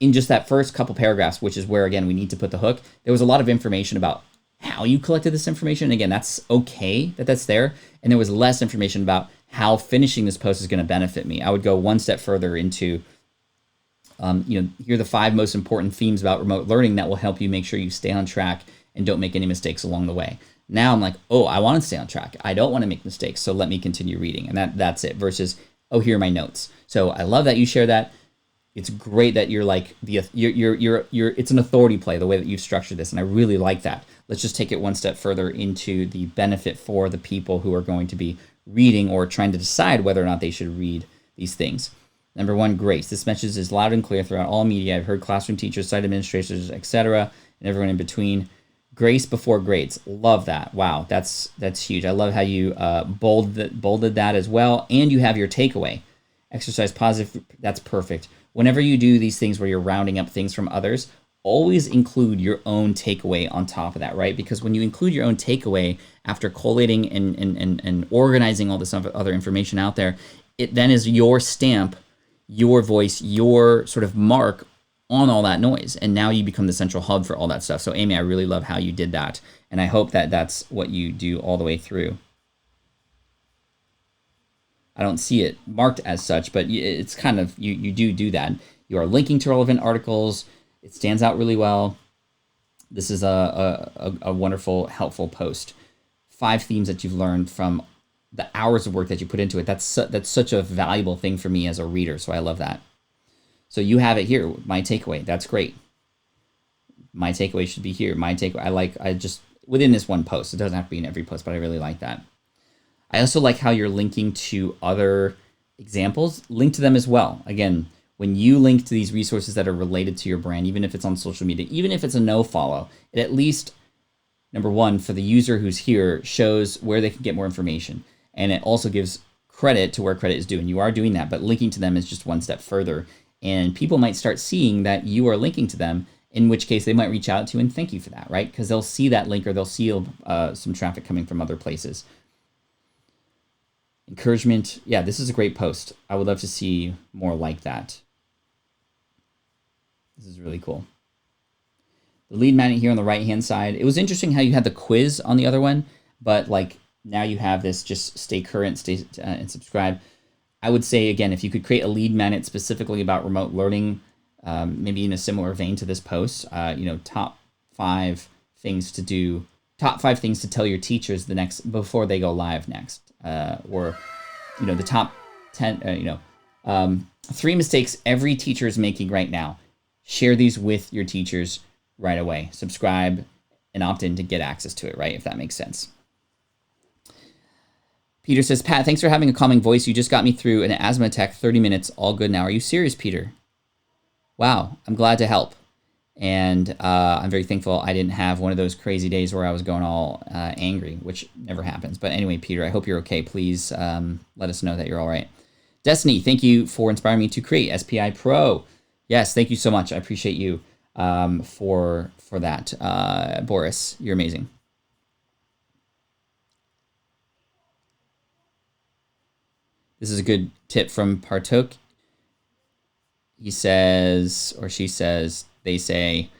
in just that first couple paragraphs, which is where, again, we need to put the hook. There was a lot of information about how you collected this information. And again, that's okay that that's there. And there was less information about how finishing this post is going to benefit me. I would go one step further into, here are the 5 most important themes about remote learning that will help you make sure you stay on track and don't make any mistakes along the way. Now I'm like, oh, I want to stay on track. I don't want to make mistakes, so let me continue reading. And that's it, versus, oh, here are my notes. So I love that you share that. It's great that you're like you're it's an authority play, the way that you've structured this, and I really like that. Let's just take it one step further into the benefit for the people who are going to be reading or trying to decide whether or not they should read these things. Number 1, grace. This message is loud and clear throughout all media. I've heard classroom teachers, site administrators, etc., and everyone in between. Grace before grades. Love that. Wow, that's huge. I love how you bolded that as well, and you have your takeaway. Exercise positive. That's perfect. Whenever you do these things where you're rounding up things from others, always include your own takeaway on top of that, right? Because when you include your own takeaway after collating and organizing all this other information out there, it then is your stamp, your voice, your sort of mark on all that noise. And now you become the central hub for all that stuff. So Amy, I really love how you did that. And I hope that that's what you do all the way through. I don't see it marked as such, but it's kind of, you do that. You are linking to relevant articles. It stands out really well. This is a wonderful, helpful post. 5 themes that you've learned from the hours of work that you put into it. That's such a valuable thing for me as a reader, so I love that. So you have it here, my takeaway. That's great. My takeaway should be here. My takeaway, I just, within this one post. It doesn't have to be in every post, but I really like that. I also like how you're linking to other examples. Link to them as well. Again, when you link to these resources that are related to your brand, even if it's on social media, even if it's a no follow, it at least, number 1, for the user who's here, shows where they can get more information. And it also gives credit to where credit is due. And you are doing that, but linking to them is just one step further. And people might start seeing that you are linking to them, in which case they might reach out to you and thank you for that, right? Because they'll see that link, or they'll see some traffic coming from other places. Encouragement. Yeah, this is a great post. I would love to see more like that. This is really cool. The lead magnet here on the right-hand side. It was interesting how you had the quiz on the other one, but like now you have this just stay current, stay and subscribe. I would say, again, if you could create a lead magnet specifically about remote learning, maybe in a similar vein to this post, top 5 things to do, top 5 things to tell your teachers before they go live next. Or the top 10, 3 mistakes every teacher is making right now. Share these with your teachers right away. Subscribe and opt in to get access to it, right? If that makes sense. Peter says, Pat, thanks for having a calming voice. You just got me through an asthma attack, 30 minutes, all good now. Are you serious, Peter? Wow, I'm glad to help. And I'm very thankful I didn't have one of those crazy days where I was going all angry, which never happens. But anyway, Peter, I hope you're okay. Please let us know that you're all right. Destiny, thank you for inspiring me to create SPI Pro. Yes, thank you so much. I appreciate you for that. Boris, you're amazing. This is a good tip from Partok. He says, or she says, they say,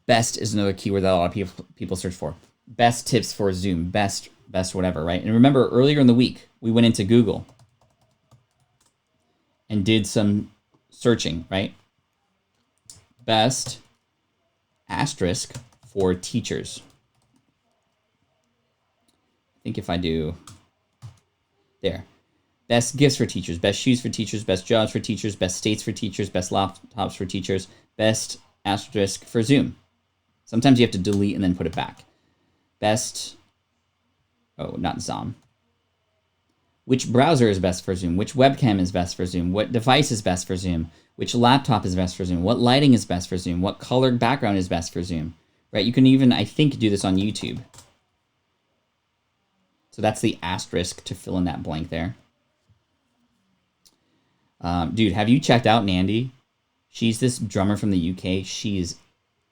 best is another keyword that a lot of people search for. Best tips for Zoom, best whatever, right? And remember, earlier in the week, we went into Google and did some searching, right? Best asterisk for teachers. I think if I do there, best gifts for teachers, best shoes for teachers, best jobs for teachers, best states for teachers, best laptops for teachers, best asterisk for Zoom. Sometimes you have to delete and then put it back. Best, oh, not Zom. Which browser is best for Zoom? Which webcam is best for Zoom? What device is best for Zoom? Which laptop is best for Zoom? What lighting is best for Zoom? What colored background is best for Zoom? Right? You can even, I think, do this on YouTube. So that's the asterisk to fill in that blank there. Dude, have you checked out Nandy? She's this drummer from the UK. She's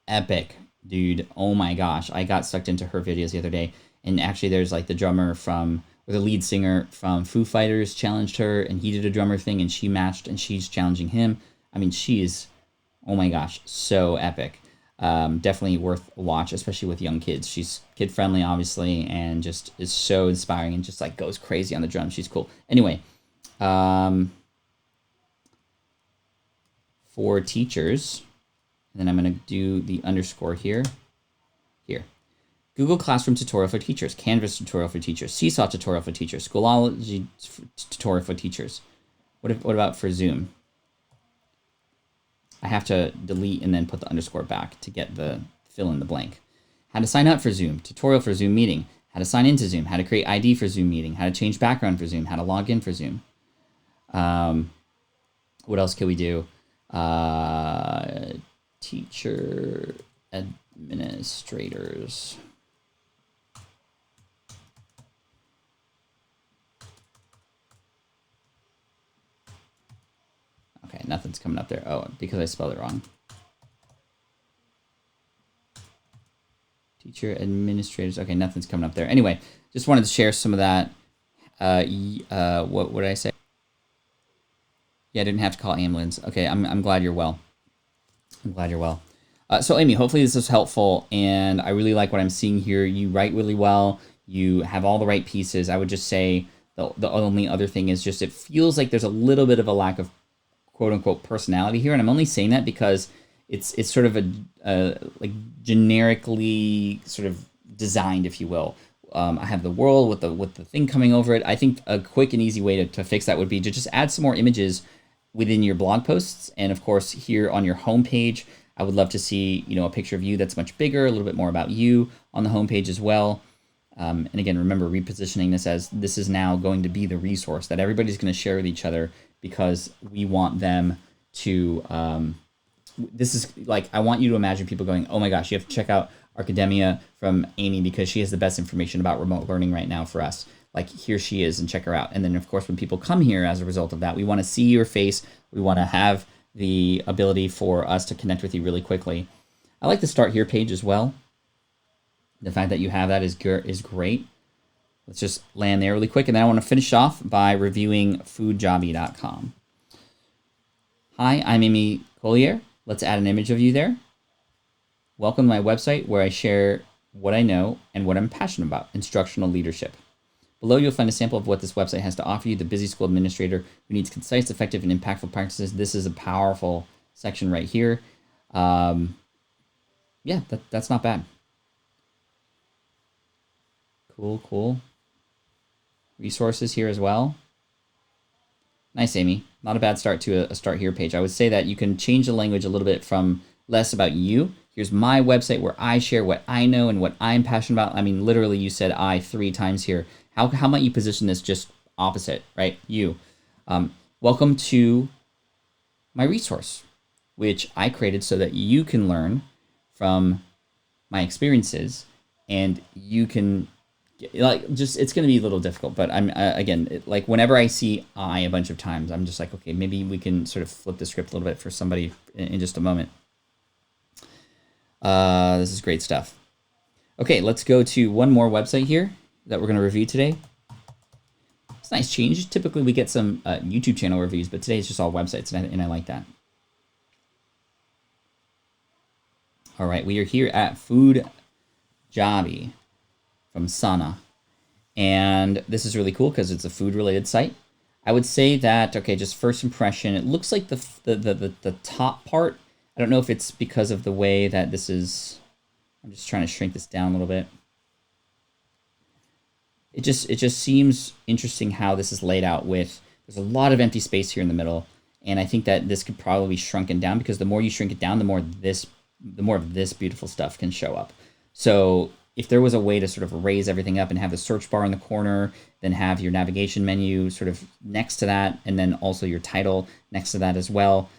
epic, dude. Oh my gosh. I got sucked into her videos the other day. And actually there's like the drummer from, or the lead singer from Foo Fighters challenged her, and he did a drummer thing, and she matched, and she's challenging him. I mean, she is, oh my gosh, so epic. Definitely worth a watch, especially with young kids. She's kid friendly, obviously, and just is so inspiring and just like goes crazy on the drums. She's cool. Anyway, for teachers, and then I'm going to do the underscore here. Google Classroom tutorial for teachers, Canvas tutorial for teachers, Seesaw tutorial for teachers, Schoology tutorial for teachers. What about for Zoom? I have to delete and then put the underscore back to get the fill in the blank. How to sign up for Zoom, tutorial for Zoom meeting, how to sign into Zoom, how to create ID for Zoom meeting, how to change background for Zoom, how to log in for Zoom. What else can we do? Teacher administrators. Okay, nothing's coming up there. Oh, because I spelled it wrong. Teacher administrators. Okay, nothing's coming up there. Anyway, just wanted to share some of that. What did I say? Yeah, I didn't have to call ambulance. Okay, I'm glad you're well. I'm glad you're well. So Amy, hopefully this is helpful, and I really like what I'm seeing here. You write really well. You have all the right pieces. I would just say the only other thing is just it feels like there's a little bit of a lack of quote-unquote personality here, and I'm only saying that because it's sort of a like generically sort of designed, if you will. I have the world with the thing coming over it. I think a quick and easy way to fix that would be to just add some more images within your blog posts, and of course here on your homepage, I would love to see a picture of you that's much bigger, a little bit more about you on the homepage as well. And again, remember repositioning this as this is now going to be the resource that everybody's going to share with each other, because we want them to, this is like, I want you to imagine people going, oh my gosh, you have to check out Archidemia from Amy because she has the best information about remote learning right now for us. Like, here she is, and check her out. And then of course, when people come here as a result of that, we want to see your face. We want to have the ability for us to connect with you really quickly. I like the Start Here page as well. The fact that you have that is great. Let's just land there really quick. And then I want to finish off by reviewing foodjobby.com. Hi, I'm Amy Collier. Let's add an image of you there. Welcome to my website where I share what I know and what I'm passionate about, instructional leadership. Below, you'll find a sample of what this website has to offer you, the busy school administrator who needs concise, effective, and impactful practices. This is a powerful section right here. Yeah, that's not bad. Cool. Resources here as well. Nice, Amy. Not a bad start to a Start Here page. I would say that you can change the language a little bit from less about you. Here's my website where I share what I know and what I'm passionate about. I mean, literally, you said I 3 times here. How might you position this just opposite, right? You. Welcome to my resource, which I created so that you can learn from my experiences, and you can it's going to be a little difficult, but I'm again, like whenever I see I a bunch of times, I'm just like, okay, maybe we can sort of flip the script a little bit for somebody in just a moment. This is great stuff. Okay, let's go to one more website here that we're going to review today. It's a nice change. Typically, we get some YouTube channel reviews, but today it's just all websites, and I like that. All right, we are here at Food Jobby from Sana. And this is really cool because it's a food-related site. I would say that, okay, just first impression, it looks like the top part. I don't know if it's because of the way that this is. I'm just trying to shrink this down a little bit. It just seems interesting how this is laid out with, there's a lot of empty space here in the middle. And I think that this could probably be shrunken down, because the more you shrink it down, the more of this beautiful stuff can show up. So if there was a way to sort of raise everything up and have the search bar in the corner, then have your navigation menu sort of next to that, and then also your title next to that as well,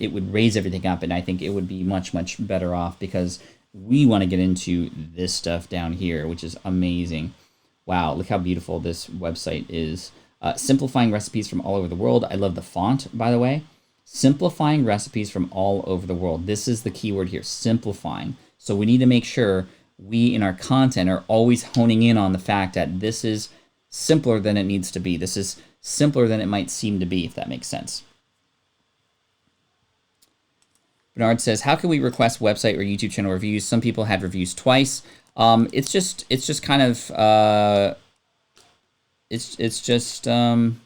it would raise everything up, and I think it would be much, much better off, because we want to get into this stuff down here, which is amazing. Wow, look how beautiful this website is. Simplifying recipes from all over the world. I love the font, by the way. Simplifying recipes from all over the world. This is the keyword here, simplifying. So we need to make sure we in our content are always honing in on the fact that this is simpler than it needs to be. This is simpler than it might seem to be, if that makes sense. Bernard says, how can we request website or YouTube channel reviews? Some people had reviews twice. It's just kind of, it's just kind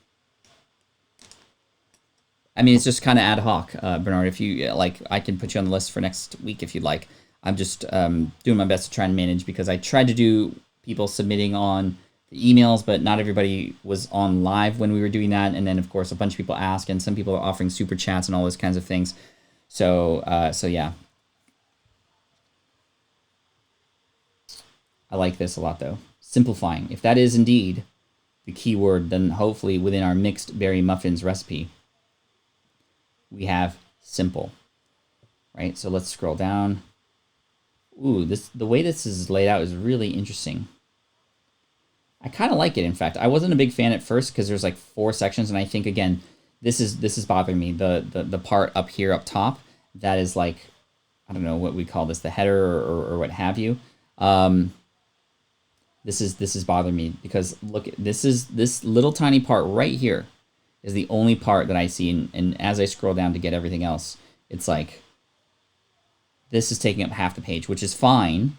of ad hoc, Bernard. If you like, I can put you on the list for next week if you'd like. I'm just doing my best to try and manage, because I tried to do people submitting on the emails, but not everybody was on live when we were doing that. And then, of course, a bunch of people ask, and some people are offering super chats and all those kinds of things. So yeah. I like this a lot, though. Simplifying. If that is indeed the keyword, then hopefully within our mixed berry muffins recipe, we have simple, right? So let's scroll down. Ooh, the way this is laid out is really interesting. I kind of like it, in fact. I wasn't a big fan at first because there's like 4 sections, and I think, again, this is bothering me. The part up here up top, that is like, I don't know what we call this, the header or what have you. This is bothering me, because look, this little tiny part right here is the only part that I see, and as I scroll down to get everything else, it's like, this is taking up half the page, which is fine.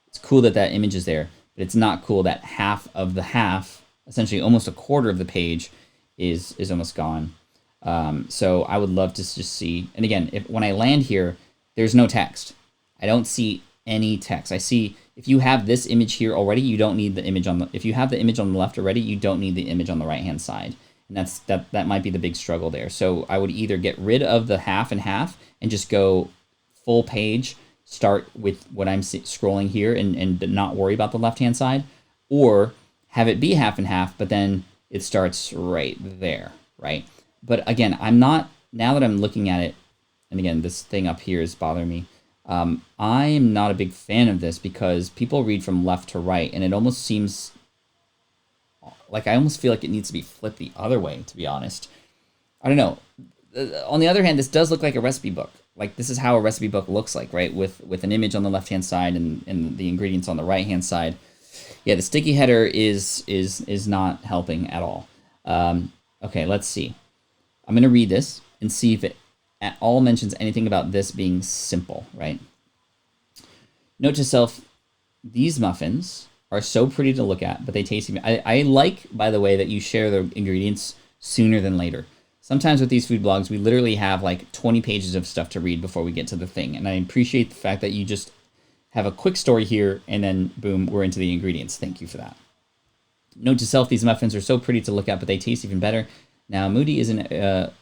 It's cool that that image is there, but it's not cool that half of the half, essentially almost a quarter of the page, is almost gone. So I would love to just see, and again, when I land here, there's no text. I don't see any text. I see, if you have this image here already, you don't need the image on the, if you have the image on the left already, you don't need the image on the right-hand side. And that might be the big struggle there. So I would either get rid of the half and half and just go full page, start with what I'm scrolling here and not worry about the left-hand side, or have it be half and half, but then it starts right there, right? But again, I'm not, now that I'm looking at it, and again, this thing up here is bothering me, I am not a big fan of this, because people read from left to right, and it almost seems like, I almost feel like it needs to be flipped the other way, to be honest. I don't know. On the other hand, this does look like a recipe book. Like, this is how a recipe book looks like, right? With an image on the left-hand side and the ingredients on the right-hand side. Yeah, the sticky header is not helping at all. Okay, let's see. I'm going to read this and see if it at all mentions anything about this being simple, right? Note to self, these muffins are so pretty to look at, but they taste even... I like, by the way, that you share the ingredients sooner than later. Sometimes with these food blogs, we literally have like 20 pages of stuff to read before we get to the thing. And I appreciate the fact that you just have a quick story here, and then boom, we're into the ingredients. Thank you for that. Note to self, these muffins are so pretty to look at, but they taste even better. Now, Moody isn't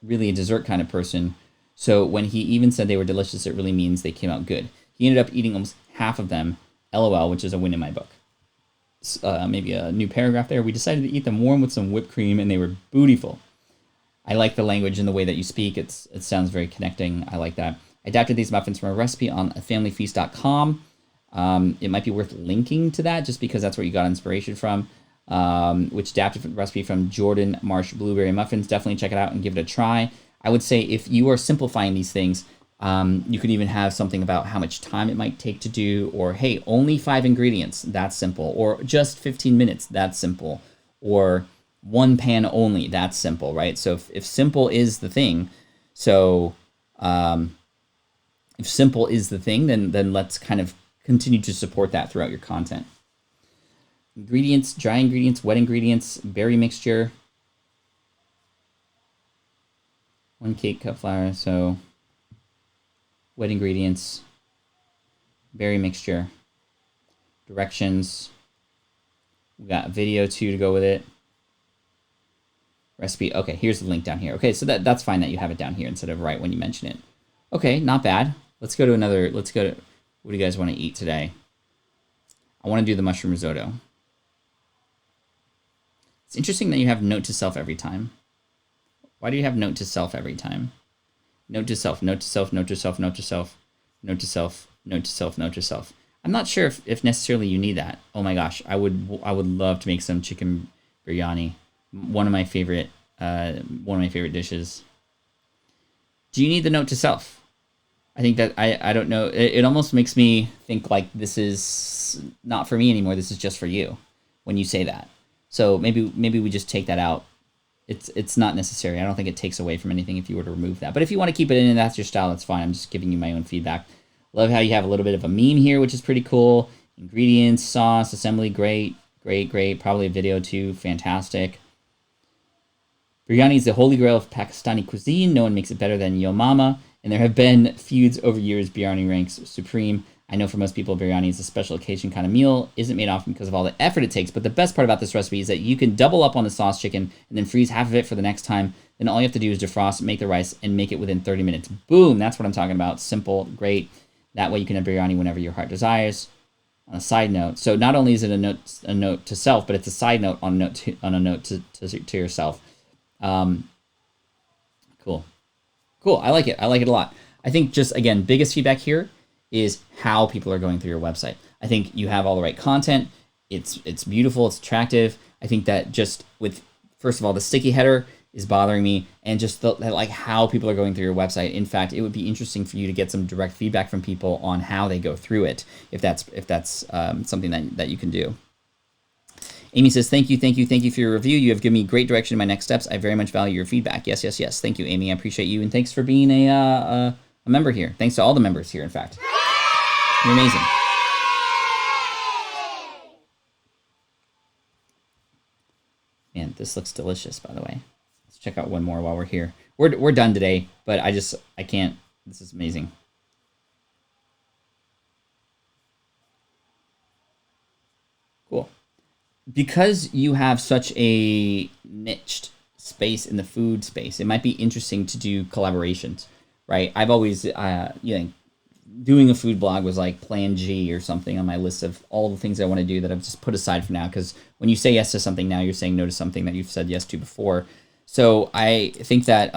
really a dessert kind of person, so when he even said they were delicious, it really means they came out good. He ended up eating almost half of them, LOL, which is a win in my book. Maybe a new paragraph there. We decided to eat them warm with some whipped cream, and they were bootyful. I like the language and the way that you speak. It sounds very connecting. I like that. I adapted these muffins from a recipe on familyfeast.com. It might be worth linking to that, just because that's where you got inspiration from, which adapted the recipe from Jordan Marsh Blueberry Muffins. Definitely check it out and give it a try. I would say if you are simplifying these things, you could even have something about how much time it might take to do, or hey, only 5 ingredients, that's simple, or just 15 minutes, that's simple, or one pan only. That's simple, right? So if simple is the thing, so if simple is the thing, then let's kind of continue to support that throughout your content. Ingredients, dry ingredients, wet ingredients, berry mixture. 1 cake cup flour, so wet ingredients, berry mixture, directions. We got video 2 to go with it. Recipe. Okay, here's the link down here. Okay, so that's fine that you have it down here instead of right when you mention it. Okay, not bad. Let's go to another. Let's go to, what do you guys want to eat today? I want to do the mushroom risotto. It's interesting that you have note to self every time. Why do you have note to self every time? Note to self, note to self, note to self, note to self, note to self, note to self, note to self. I'm not sure if necessarily you need that. Oh my gosh, I would love to make some chicken biryani. One of my favorite dishes. Do you need the note to self? I think that I don't know. It almost makes me think like this is not for me anymore. This is just for you when you say that. So maybe we just take that out. It's not necessary. I don't think it takes away from anything if you were to remove that. But if you want to keep it in and that's your style, that's fine. I'm just giving you my own feedback. Love how you have a little bit of a meme here, which is pretty cool. Ingredients, sauce, assembly, great. Probably a video too, fantastic. Biryani is the holy grail of Pakistani cuisine. No one makes it better than Yo Mama. And there have been feuds over years. Biryani ranks supreme. I know for most people, biryani is a special occasion kind of meal. Isn't made often because of all the effort it takes. But the best part about this recipe is that you can double up on the sauce chicken and then freeze half of it for the next time. Then all you have to do is defrost, make the rice, and make it within 30 minutes. Boom! That's what I'm talking about. Simple, great. That way you can have biryani whenever your heart desires. On a side note, so not only is it a note to self, but it's a side note on a note to yourself. Cool. I like it. I like it a lot. I think just, again, biggest feedback here is how people are going through your website. I think you have all the right content. It's beautiful. It's attractive. I think that just with, first of all, the sticky header is bothering me, and just like how people are going through your website. In fact, it would be interesting for you to get some direct feedback from people on how they go through it, if that's something that you can do. Amy says, thank you for your review. You have given me great direction in my next steps. I very much value your feedback. Yes. Thank you, Amy. I appreciate you, and thanks for being a member here. Thanks to all the members here, in fact. You're amazing. Man, this looks delicious, by the way. Let's check out one more while we're here. We're done today, but I can't. This is amazing. Cool. Because you have such a niched space in the food space, it might be interesting to do collaborations, right? I've always, doing a food blog was like plan G or something on my list of all the things I want to do that I've just put aside for now. Because when you say yes to something now, you're saying no to something that you've said yes to before. So I think that,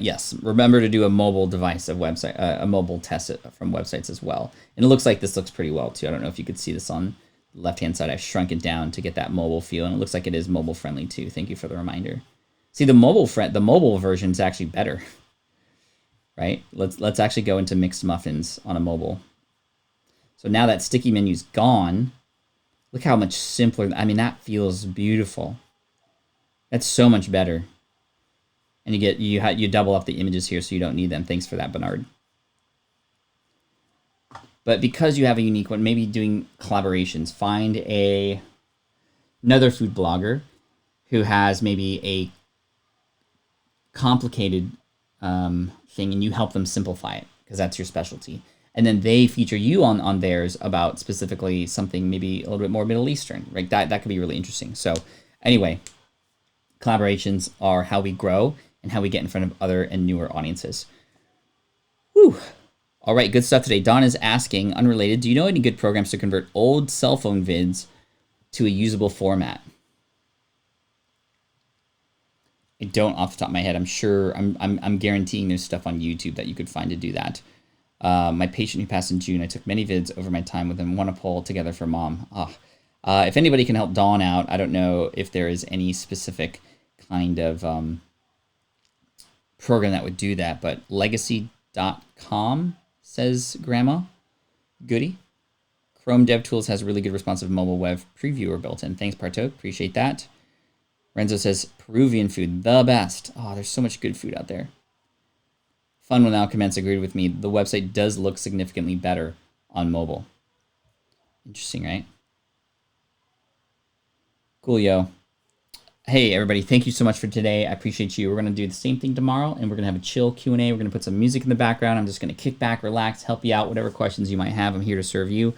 yes, remember to do a mobile device of website, a mobile test from websites as well. And it looks like this looks pretty well too. I don't know if you could see this on the left-hand side. I've shrunk it down to get that mobile feel, and it looks like it is mobile friendly too. Thank you for the reminder. See, the mobile version is actually better, right? Let's actually go into mixed muffins on a mobile. So now that sticky menu's gone, look how much simpler. I mean, that feels beautiful. That's so much better. And you double up the images here, so you don't need them. Thanks for that, Bernard. But because you have a unique one, maybe doing collaborations. Find another food blogger who has maybe a complicated thing, and you help them simplify it because that's your specialty. And then they feature you on theirs about specifically something maybe a little bit more Middle Eastern, right? That could be really interesting. So anyway, collaborations are how we grow and how we get in front of other and newer audiences. Whew. All right, good stuff today. Don is asking, unrelated, do you know any good programs to convert old cell phone vids to a usable format? I don't off the top of my head. I'm sure, I'm guaranteeing there's stuff on YouTube that you could find to do that. My patient who passed in June, I took many vids over my time with him, want to pull together for mom. If anybody can help Dawn out, I don't know if there is any specific kind of program that would do that, but legacy.com says Grandma Goody. Chrome DevTools has a really good responsive mobile web previewer built in. Thanks, Parto. Appreciate that. Renzo says, Peruvian food, the best. Oh, there's so much good food out there. Fun will now commence agreed with me. The website does look significantly better on mobile. Interesting, right? Cool, yo. Hey, everybody, thank you so much for today. I appreciate you. We're going to do the same thing tomorrow, and we're going to have a chill Q&A. We're going to put some music in the background. I'm just going to kick back, relax, help you out, whatever questions you might have. I'm here to serve you.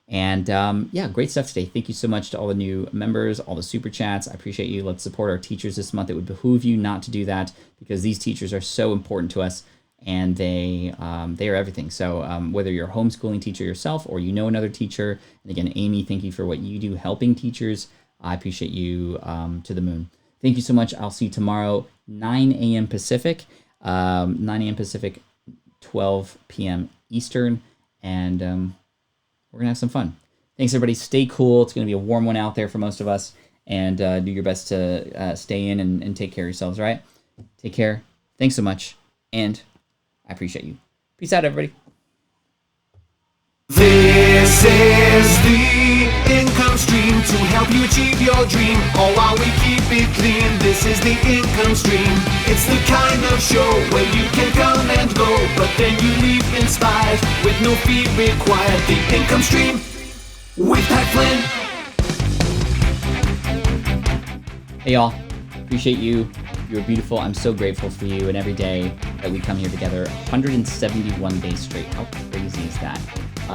And yeah, great stuff today. Thank you so much to all the new members, all the super chats. I appreciate you. Let's support our teachers this month. It would behoove you not to do that because these teachers are so important to us, and they are everything. So whether you're a homeschooling teacher yourself or you know another teacher, and again, Amy, thank you for what you do helping teachers. I appreciate you to the moon. Thank you so much. I'll see you tomorrow, 9 a.m. Pacific, 9 a.m. Pacific, 12 p.m. Eastern, and we're going to have some fun. Thanks, everybody. Stay cool. It's going to be a warm one out there for most of us, and do your best to stay in and take care of yourselves, all right? Take care. Thanks so much, and I appreciate you. Peace out, everybody. This is the income stream to help you achieve your dream, all while we keep it clean. This is the income stream. It's the kind of show where you can come and go, but then you leave inspired with no fee required. The income stream with Pat Flynn. Hey, y'all. Appreciate you. You're beautiful. I'm so grateful for you, and every day that we come here together, 171 days straight. How crazy is that?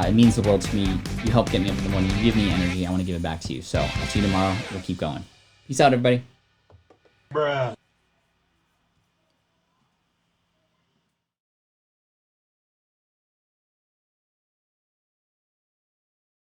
It means the world to me. You help get me up in the morning. You give me energy. I want to give it back to you. So I'll see you tomorrow. We'll keep going. Peace out, everybody. Bruh.